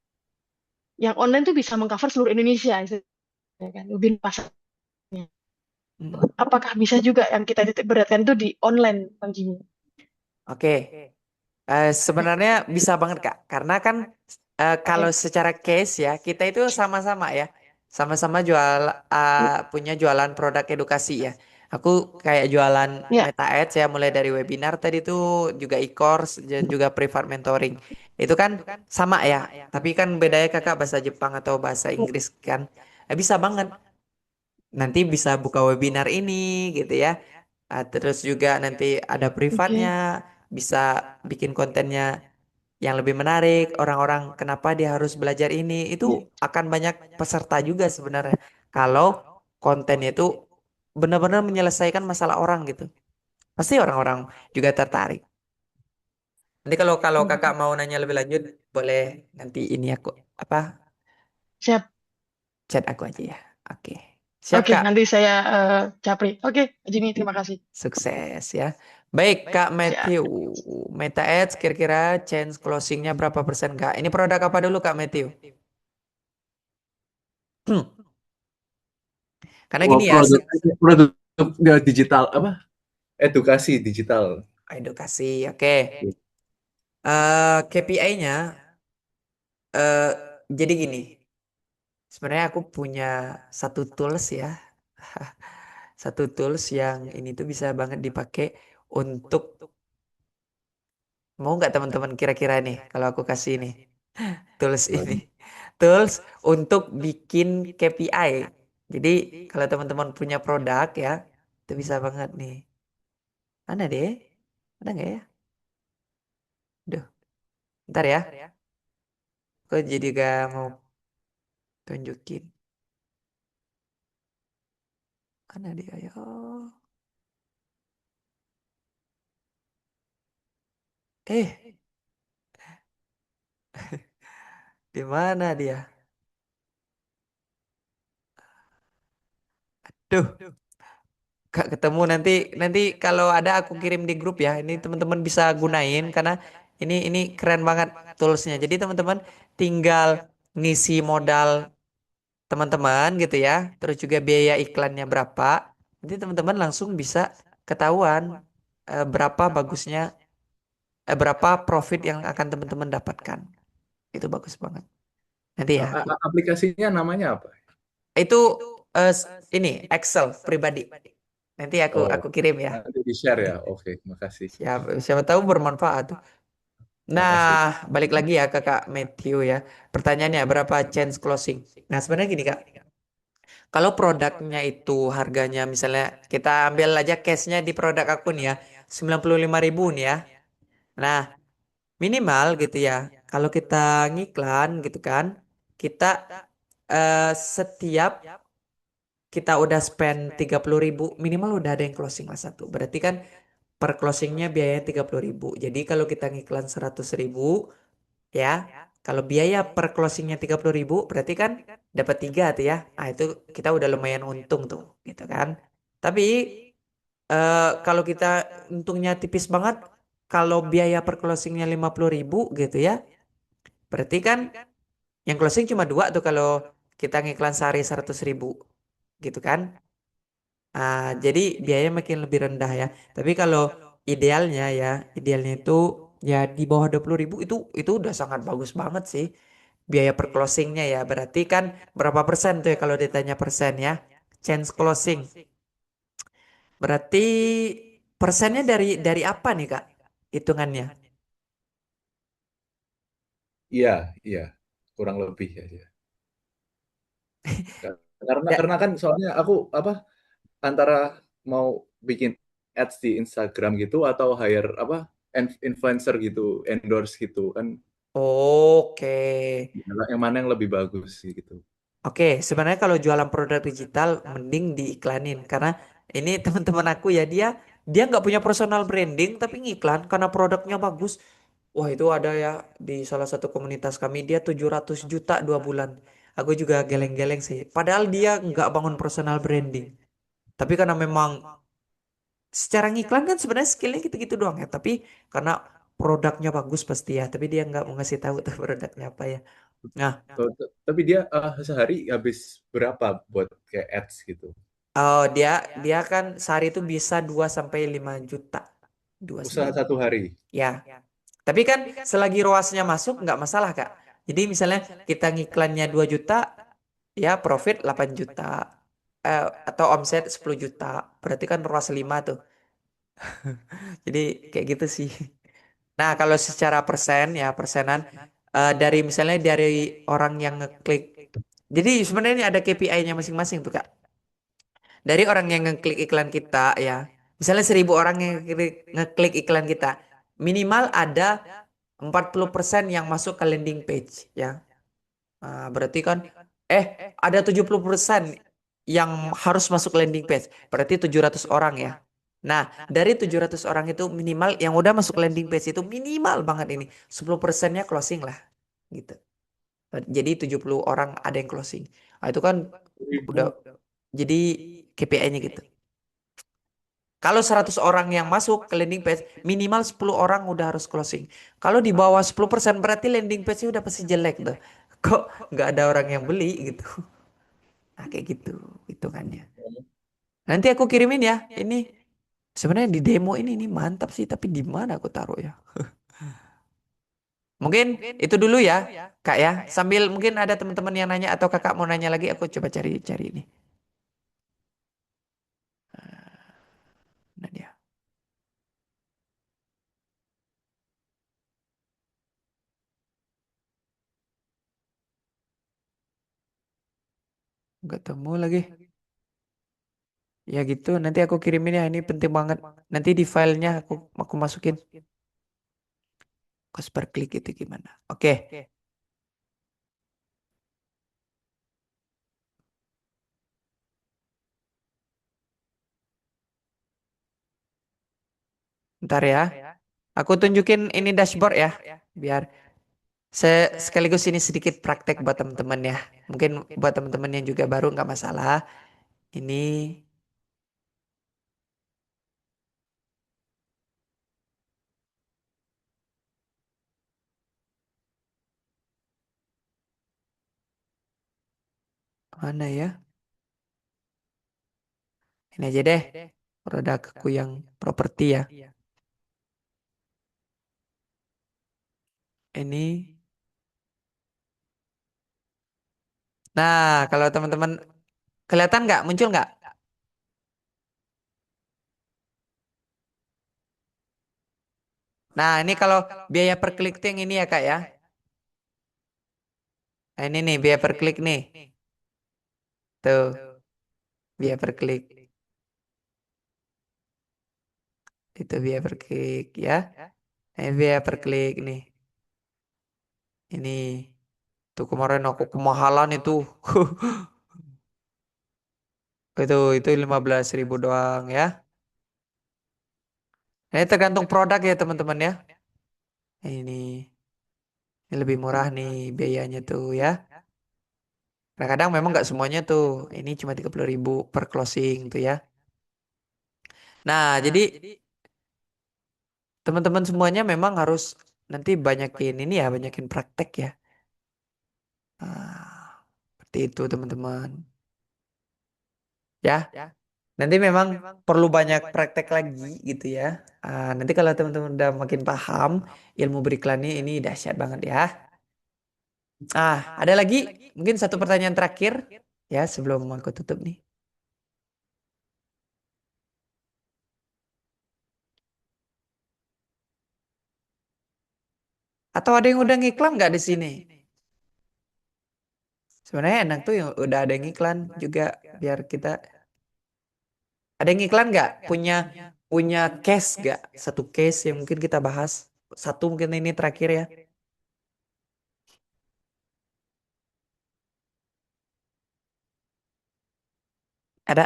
S3: Yang online tuh bisa mengcover seluruh Indonesia, ya kan, lebih pasarnya.
S1: Mm-mm.
S3: Apakah bisa juga yang kita titik beratkan itu di online, Bang Jimmy?
S1: Oke. Sebenarnya bisa banget Kak, karena kan kalau
S3: Oke.
S1: secara case ya kita itu sama-sama ya, sama-sama jual punya jualan produk edukasi ya. Aku kayak jualan
S3: Ya,
S1: Meta Ads ya, mulai dari webinar tadi tuh juga e-course dan juga private mentoring. Itu kan sama ya, tapi kan bedanya Kakak bahasa Jepang atau bahasa Inggris kan. Bisa banget. Nanti bisa buka webinar ini gitu ya. Terus juga nanti ada privatnya,
S3: oke.
S1: bisa bikin kontennya yang lebih menarik, orang-orang kenapa dia harus belajar ini, itu
S3: Ya,
S1: akan banyak peserta juga sebenarnya. Kalau kontennya itu benar-benar menyelesaikan masalah orang gitu. Pasti orang-orang juga tertarik. Nanti kalau kalau kakak
S3: oke.
S1: mau nanya lebih lanjut, boleh nanti ini aku apa
S3: Siap.
S1: chat aku aja ya. Oke. Siap
S3: Oke,
S1: Kak.
S3: nanti saya japri. Oke, Jimmy, terima kasih.
S1: Sukses ya. Baik Kak
S3: Siap.
S1: Matthew. Meta Ads kira-kira chance closingnya berapa persen Kak? Ini produk apa dulu Kak Matthew? Karena
S4: Wah,
S1: gini ya,
S4: produk produk digital apa? Edukasi digital.
S1: edukasi, oke. KPI-nya, jadi gini. Sebenarnya aku punya satu tools ya, satu tools yang ini tuh bisa banget dipakai untuk mau nggak teman-teman kira-kira nih kalau aku kasih nih tools ini, tools untuk bikin KPI. Jadi kalau teman-teman punya produk ya, itu bisa banget nih. Mana deh? Ada nggak ya? Duh, ntar ya. Aku jadi gak mau tunjukin. Mana dia ya? Eh, di mana dia? Duh, Kak ketemu nanti nanti kalau ada aku kirim di grup ya. Ini teman-teman bisa gunain karena ini keren banget toolsnya. Jadi teman-teman tinggal ngisi modal teman-teman gitu ya. Terus juga biaya iklannya berapa. Nanti teman-teman langsung bisa ketahuan berapa bagusnya berapa profit yang akan teman-teman dapatkan. Itu bagus banget. Nanti ya.
S4: Aplikasinya namanya apa?
S1: Itu ini Excel pribadi. Nanti
S4: Oh,
S1: aku kirim ya.
S4: nanti di-share ya. Oke, makasih.
S1: Siapa tahu bermanfaat. Nah,
S4: Makasih.
S1: balik lagi ya ke Kak Matthew ya. Pertanyaannya berapa chance closing? Nah, sebenarnya gini Kak. Kalau produknya itu harganya misalnya kita ambil aja case-nya di produk aku nih ya. 95.000 nih ya. Nah, minimal gitu ya. Kalau kita ngiklan gitu kan. Kita setiap kita udah spend 30.000 minimal udah ada yang closing lah satu. Berarti kan per closingnya biayanya 30.000. Jadi kalau kita ngiklan 100.000 ya, kalau biaya per closingnya 30.000 berarti kan dapat 3 tuh ya. Nah itu kita udah lumayan untung tuh gitu kan. Tapi kalau kita untungnya tipis banget, kalau biaya per closingnya 50.000 gitu ya, berarti kan yang closing cuma dua tuh kalau kita ngiklan sehari 100.000 gitu kan. Jadi biaya makin lebih rendah ya. Tapi kalau idealnya ya, idealnya itu ya di bawah 20.000 itu udah sangat bagus banget sih biaya per closingnya ya. Berarti kan berapa persen tuh ya kalau ditanya persen ya? Chance closing. Berarti persennya dari apa nih Kak? hitungannya.
S4: Iya, iya. Kurang lebih ya. Ya. Karena
S1: Ya,
S4: karena kan soalnya aku apa antara mau bikin ads di Instagram gitu atau hire apa influencer gitu, endorse gitu kan
S1: oke.
S4: yang mana yang lebih bagus sih gitu.
S1: Oke, sebenarnya kalau jualan produk digital mending diiklanin karena ini teman-teman aku ya dia nggak punya personal branding tapi ngiklan karena produknya bagus. Wah, itu ada ya di salah satu komunitas kami dia 700 juta 2 bulan. Aku juga geleng-geleng sih. Padahal dia nggak bangun personal branding. Tapi karena memang secara ngiklan kan sebenarnya skillnya gitu-gitu doang ya. Tapi karena produknya bagus pasti ya. Tapi dia nggak mau ngasih tahu tuh produknya apa ya. Nah,
S4: Tapi dia sehari habis berapa buat kayak ads gitu?
S1: oh dia dia kan sehari itu bisa 2 sampai 5 juta. 2 sampai
S4: Usaha
S1: 5.
S4: satu hari.
S1: Ya. Tapi kan selagi ROAS-nya masuk nggak masalah, Kak. Jadi misalnya kita ngiklannya 2 juta, ya profit 8 juta. Atau omset 10 juta. Berarti kan ROAS 5 tuh. Jadi kayak gitu sih. Nah, kalau secara persen ya persenan dari misalnya dari orang yang ngeklik. Jadi sebenarnya ini ada KPI-nya masing-masing tuh, Kak. Dari orang yang ngeklik iklan kita ya. Misalnya 1.000 orang yang ngeklik iklan kita. Minimal ada 40% yang masuk ke landing page ya. Berarti kan ada 70% yang harus masuk landing page. Berarti 700 orang ya. Nah, dari 700 orang itu minimal yang udah masuk landing page itu minimal banget ini. 10%-nya closing lah gitu. Jadi 70 orang ada yang closing. Nah, itu kan udah
S4: Ribu.
S1: jadi KPI-nya gitu. Kalau 100 orang yang masuk ke landing page, minimal 10 orang udah harus closing. Kalau di bawah 10% berarti landing page-nya udah pasti jelek tuh. Kok nggak ada orang yang beli gitu. Nah, kayak gitu hitungannya. Nanti aku kirimin ya. Ini sebenarnya di demo ini mantap sih, tapi di mana aku taruh ya? Mungkin itu dulu ya, Kak ya. Sambil mungkin ada teman-teman yang nanya atau Kakak mau nanya lagi, aku coba cari-cari ini. Nah dia. Nggak temu lagi. Ya gitu, nanti aku kirimin ya. Ini penting banget. Nanti di filenya aku masukin. Cost per klik itu gimana? Oke, ntar ya. Aku tunjukin ini dashboard ya, biar sekaligus ini sedikit praktek buat teman-teman ya. Mungkin buat teman-teman yang juga baru nggak masalah. Ini mana ya? Ini aja deh, produkku yang properti ya. Ini. Nah, kalau teman-teman kelihatan nggak? Muncul nggak? Nah, ini kalau biaya per klik tuh yang ini ya Kak ya. Nah, ini nih biaya per klik nih. Tuh, biaya per klik. Itu biaya per klik ya. Nah, ini biaya per klik nih. Ini tuh kemarin aku kemahalan itu. Itu 15.000 doang ya. Nah, ini tergantung produk ya teman-teman ya. Ini lebih murah nih biayanya tuh ya. Kadang-kadang memang nggak semuanya tuh. Ini cuma 30.000 per closing tuh ya. Nah, jadi teman-teman semuanya memang harus nanti banyakin ini ya, banyakin praktek ya. Seperti itu teman-teman. Ya, nanti memang perlu banyak praktek lagi gitu ya. Nanti kalau teman-teman udah makin paham ilmu beriklan ini dahsyat banget ya. Ada lagi mungkin satu pertanyaan terakhir ya sebelum aku tutup nih. Atau ada yang udah ngiklan nggak di sini? Sebenarnya enak tuh yang udah ada yang iklan juga biar kita ada yang iklan nggak? Punya punya case nggak? Satu case yang mungkin kita bahas. Satu mungkin ini terakhir ya. Ada?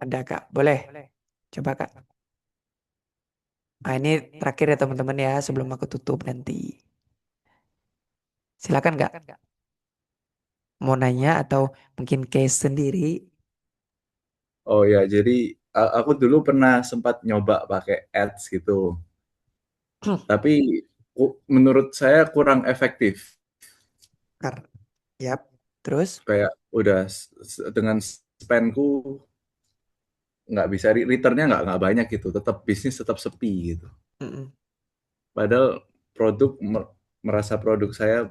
S1: Ada Kak. Boleh. Coba Kak. Ini terakhir ya teman-teman ya sebelum aku tutup nanti. Silakan Kak. Mau nanya atau mungkin case sendiri.
S4: Oh ya, jadi aku dulu pernah sempat nyoba pakai ads gitu, tapi menurut saya kurang efektif.
S1: Kar. Yap. Terus?
S4: Kayak udah dengan spendku nggak bisa returnnya nggak banyak gitu, tetap bisnis tetap sepi gitu.
S1: Mm-mm.
S4: Padahal merasa produk saya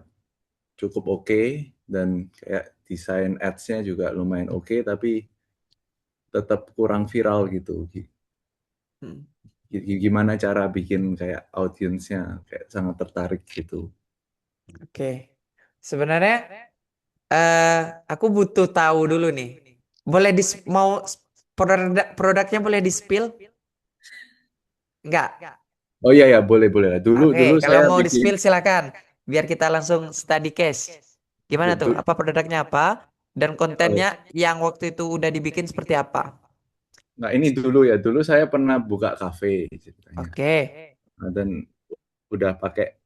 S4: cukup oke dan kayak desain ads-nya juga lumayan oke, tapi tetap kurang viral gitu.
S1: Mm.
S4: Gimana cara bikin kayak audiensnya kayak sangat tertarik gitu.
S1: Oke. Sebenarnya eh aku butuh tahu dulu nih. Boleh mau produknya boleh di-spill? Enggak.
S4: Oh iya ya, boleh boleh lah. Dulu
S1: Oke,
S4: dulu
S1: kalau
S4: saya
S1: mau
S4: bikin
S1: di-spill silakan. Biar kita langsung study case. Gimana tuh?
S4: du-
S1: Apa produknya apa? Dan
S4: oh,
S1: kontennya
S4: iya.
S1: yang waktu itu udah dibikin seperti apa?
S4: Nah, ini dulu ya. Dulu saya pernah buka kafe ceritanya.
S1: Oke.
S4: Nah, dan udah pakai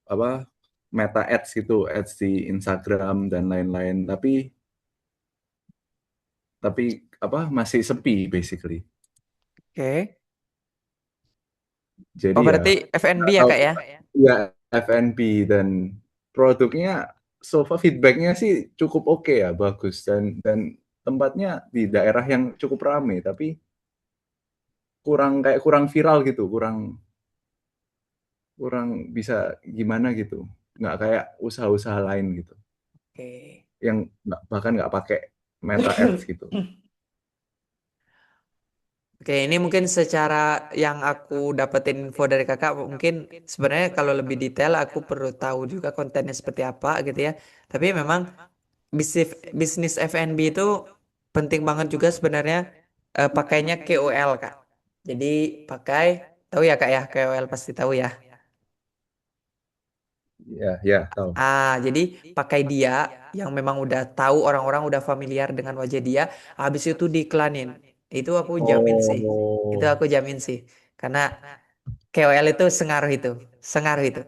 S4: apa Meta Ads gitu, ads di Instagram dan lain-lain. Tapi apa masih sepi basically.
S1: Oke.
S4: Jadi
S1: Oh,
S4: ya
S1: berarti F&B
S4: nggak
S1: ya,
S4: tahu
S1: Kak ya?
S4: ya F&B dan produknya so far feedbacknya sih cukup oke ya, bagus dan tempatnya di daerah yang cukup ramai tapi kurang viral gitu, kurang kurang bisa gimana gitu. Nggak kayak usaha-usaha lain gitu.
S1: Oke.
S4: Yang bahkan nggak pakai Meta Ads gitu.
S1: Oke, ini mungkin secara yang aku dapetin info dari kakak, mungkin sebenarnya kalau lebih detail aku perlu tahu juga kontennya seperti apa gitu ya. Tapi memang bisnis bisnis F&B itu penting banget juga sebenarnya pakainya KOL Kak. Jadi pakai tahu ya Kak ya, KOL pasti tahu ya.
S4: Ya, ya, tahu.
S1: Jadi pakai dia yang memang udah tahu orang-orang udah familiar dengan wajah dia, habis itu diiklanin. Itu aku jamin sih. Itu
S4: Oh,
S1: aku jamin sih. Karena KOL itu sengaruh itu, sengaruh itu.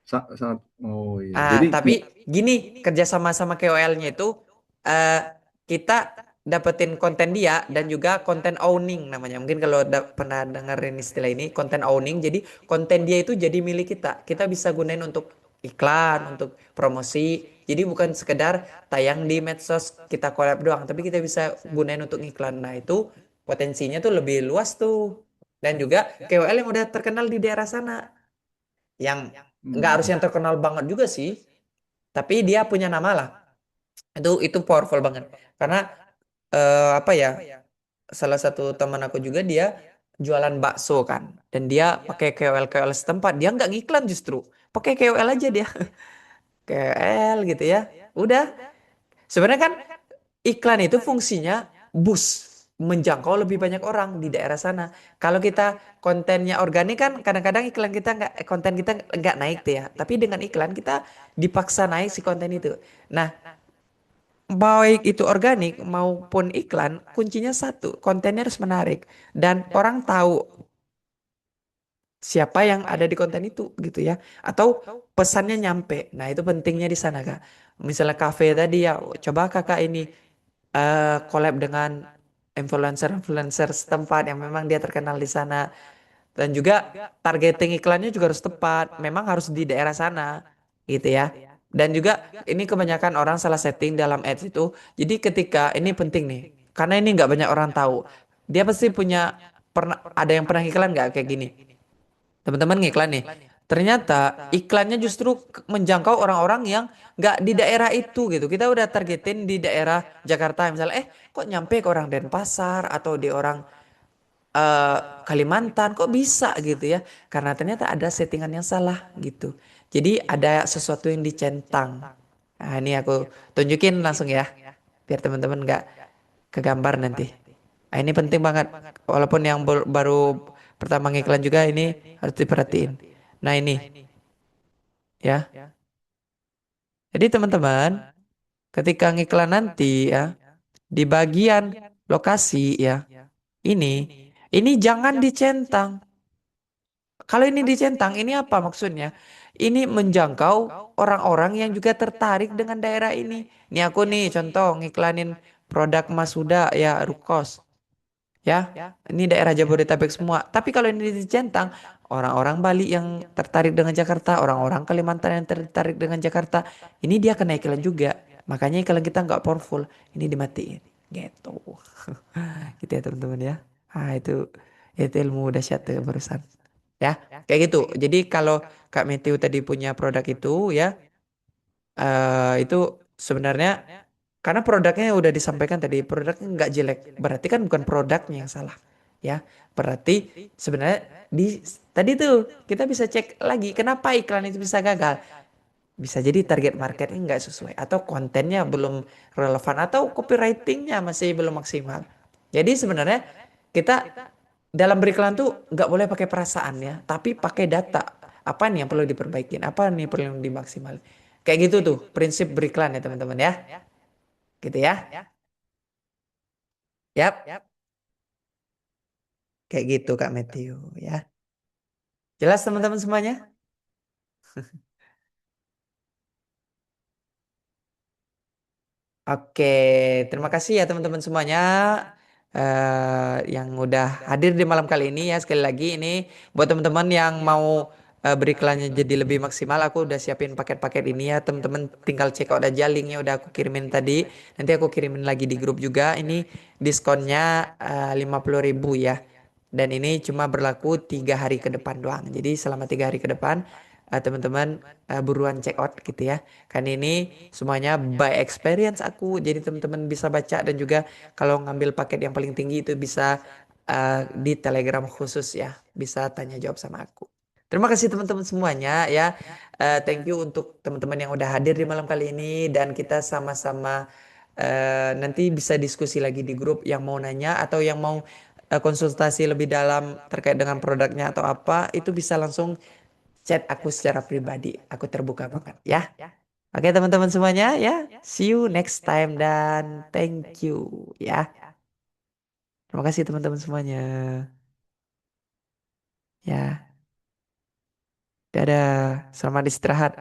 S4: sangat. Oh iya. Jadi
S1: Tapi gini, kerjasama sama KOL-nya itu eh, kita dapetin konten dia dan juga konten owning namanya. Mungkin kalau pernah dengerin istilah ini, konten owning. Jadi konten dia itu jadi milik kita. Kita bisa gunain untuk iklan, untuk promosi. Jadi bukan sekedar tayang di medsos kita collab doang, tapi kita bisa gunain untuk iklan. Nah itu potensinya tuh lebih luas tuh. Dan juga KOL yang udah terkenal di daerah sana yang nggak harus
S4: hmm,
S1: yang terkenal banget juga sih, tapi dia punya nama lah. Itu powerful banget karena apa ya, salah satu teman aku juga dia jualan bakso kan, dan dia pakai KOL setempat, dia nggak ngiklan, justru pakai KOL aja dia. KOL gitu ya, udah. Sebenarnya kan iklan itu fungsinya boost, menjangkau lebih banyak orang di daerah sana. Kalau kita kontennya organik kan kadang-kadang iklan kita nggak, konten kita nggak naik tuh ya. Tapi dengan iklan kita dipaksa naik si konten itu. Nah, baik itu organik maupun iklan, kuncinya satu, kontennya harus menarik dan orang tahu siapa yang ada di konten itu gitu ya, atau pesannya nyampe. Nah, itu pentingnya di sana Kak. Misalnya kafe tadi ya, coba Kakak ini collab dengan influencer-influencer setempat yang memang dia terkenal di sana, dan juga targeting iklannya juga harus tepat, memang harus di daerah sana gitu ya. Dan juga ini kebanyakan orang salah setting dalam ads itu. Jadi ketika ini penting nih, karena ini nggak banyak orang tahu, dia pasti punya, pernah ada yang pernah iklan nggak kayak gini, teman-teman ngiklan nih, ternyata iklannya justru menjangkau orang-orang yang nggak di daerah itu gitu. Kita udah targetin di daerah Jakarta misalnya, kok nyampe ke orang Denpasar atau di orang eh, Kalimantan kok bisa gitu ya? Karena ternyata ada settingan yang salah gitu. Jadi ada sesuatu yang dicentang. Nah, ini aku tunjukin langsung ya, biar teman-teman nggak kegambar nanti. Nah, ini penting banget. Walaupun yang baru pertama ngiklan juga ini harus diperhatiin. Nah ini ya. Jadi teman-teman, ketika ngiklan nanti ya di bagian lokasi ya, ini ini jangan dicentang. Kalau ini dicentang, ini apa maksudnya? Ini menjangkau orang-orang yang juga tertarik dengan daerah ini. Ini aku nih contoh ngiklanin produk Masuda ya Rukos. Ya, ini daerah Jabodetabek semua. Tapi kalau ini dicentang, orang-orang Bali yang tertarik dengan Jakarta, orang-orang Kalimantan yang tertarik dengan Jakarta, ini dia kena iklan juga. Makanya iklan kita nggak powerful, ini dimatiin. Gitu. Gitu ya teman-teman ya. Itu ilmu dahsyat tuh barusan. Ya, kayak gitu. Jadi kalau Kak Matthew tadi punya produk itu ya, itu sebenarnya karena produknya udah disampaikan tadi, produknya nggak jelek. Berarti kan bukan produknya yang salah. Ya, berarti sebenarnya di tadi tuh kita bisa cek lagi kenapa iklan itu bisa gagal. Bisa jadi target marketnya nggak sesuai atau kontennya belum relevan atau copywritingnya masih belum maksimal. Jadi sebenarnya kita dalam beriklan tuh nggak boleh pakai perasaan ya, tapi pakai data. Apa nih yang perlu diperbaikin? Apa nih perlu dimaksimal? Kayak gitu tuh prinsip beriklan ya teman-teman ya. Gitu ya. Yap, kayak gitu Kak Matthew ya. Jelas teman-teman semuanya? Oke, terima kasih ya teman-teman semuanya yang udah hadir di malam kali ini ya. Sekali lagi ini buat teman-teman yang mau beriklannya jadi lebih maksimal, aku udah siapin paket-paket ini ya. Teman-teman tinggal check out aja linknya udah aku kirimin tadi. Nanti aku kirimin lagi di grup juga. Ini diskonnya 50.000 ya. Dan ini cuma berlaku 3 hari ke depan doang. Jadi selama 3 hari ke depan teman-teman buruan check out gitu ya. Kan ini semuanya by experience aku. Jadi teman-teman bisa baca dan juga kalau ngambil paket yang paling tinggi itu bisa di Telegram khusus ya. Bisa tanya jawab sama aku. Terima kasih teman-teman semuanya ya. Thank you untuk teman-teman yang udah hadir di malam kali ini dan kita sama-sama nanti bisa diskusi lagi di grup yang mau nanya atau yang mau konsultasi lebih dalam terkait dengan produknya atau apa itu bisa langsung chat aku secara pribadi. Aku terbuka banget ya. Oke teman-teman semuanya ya. See you next time dan thank you ya. Terima kasih teman-teman semuanya. Ya. Dadah. Selamat istirahat.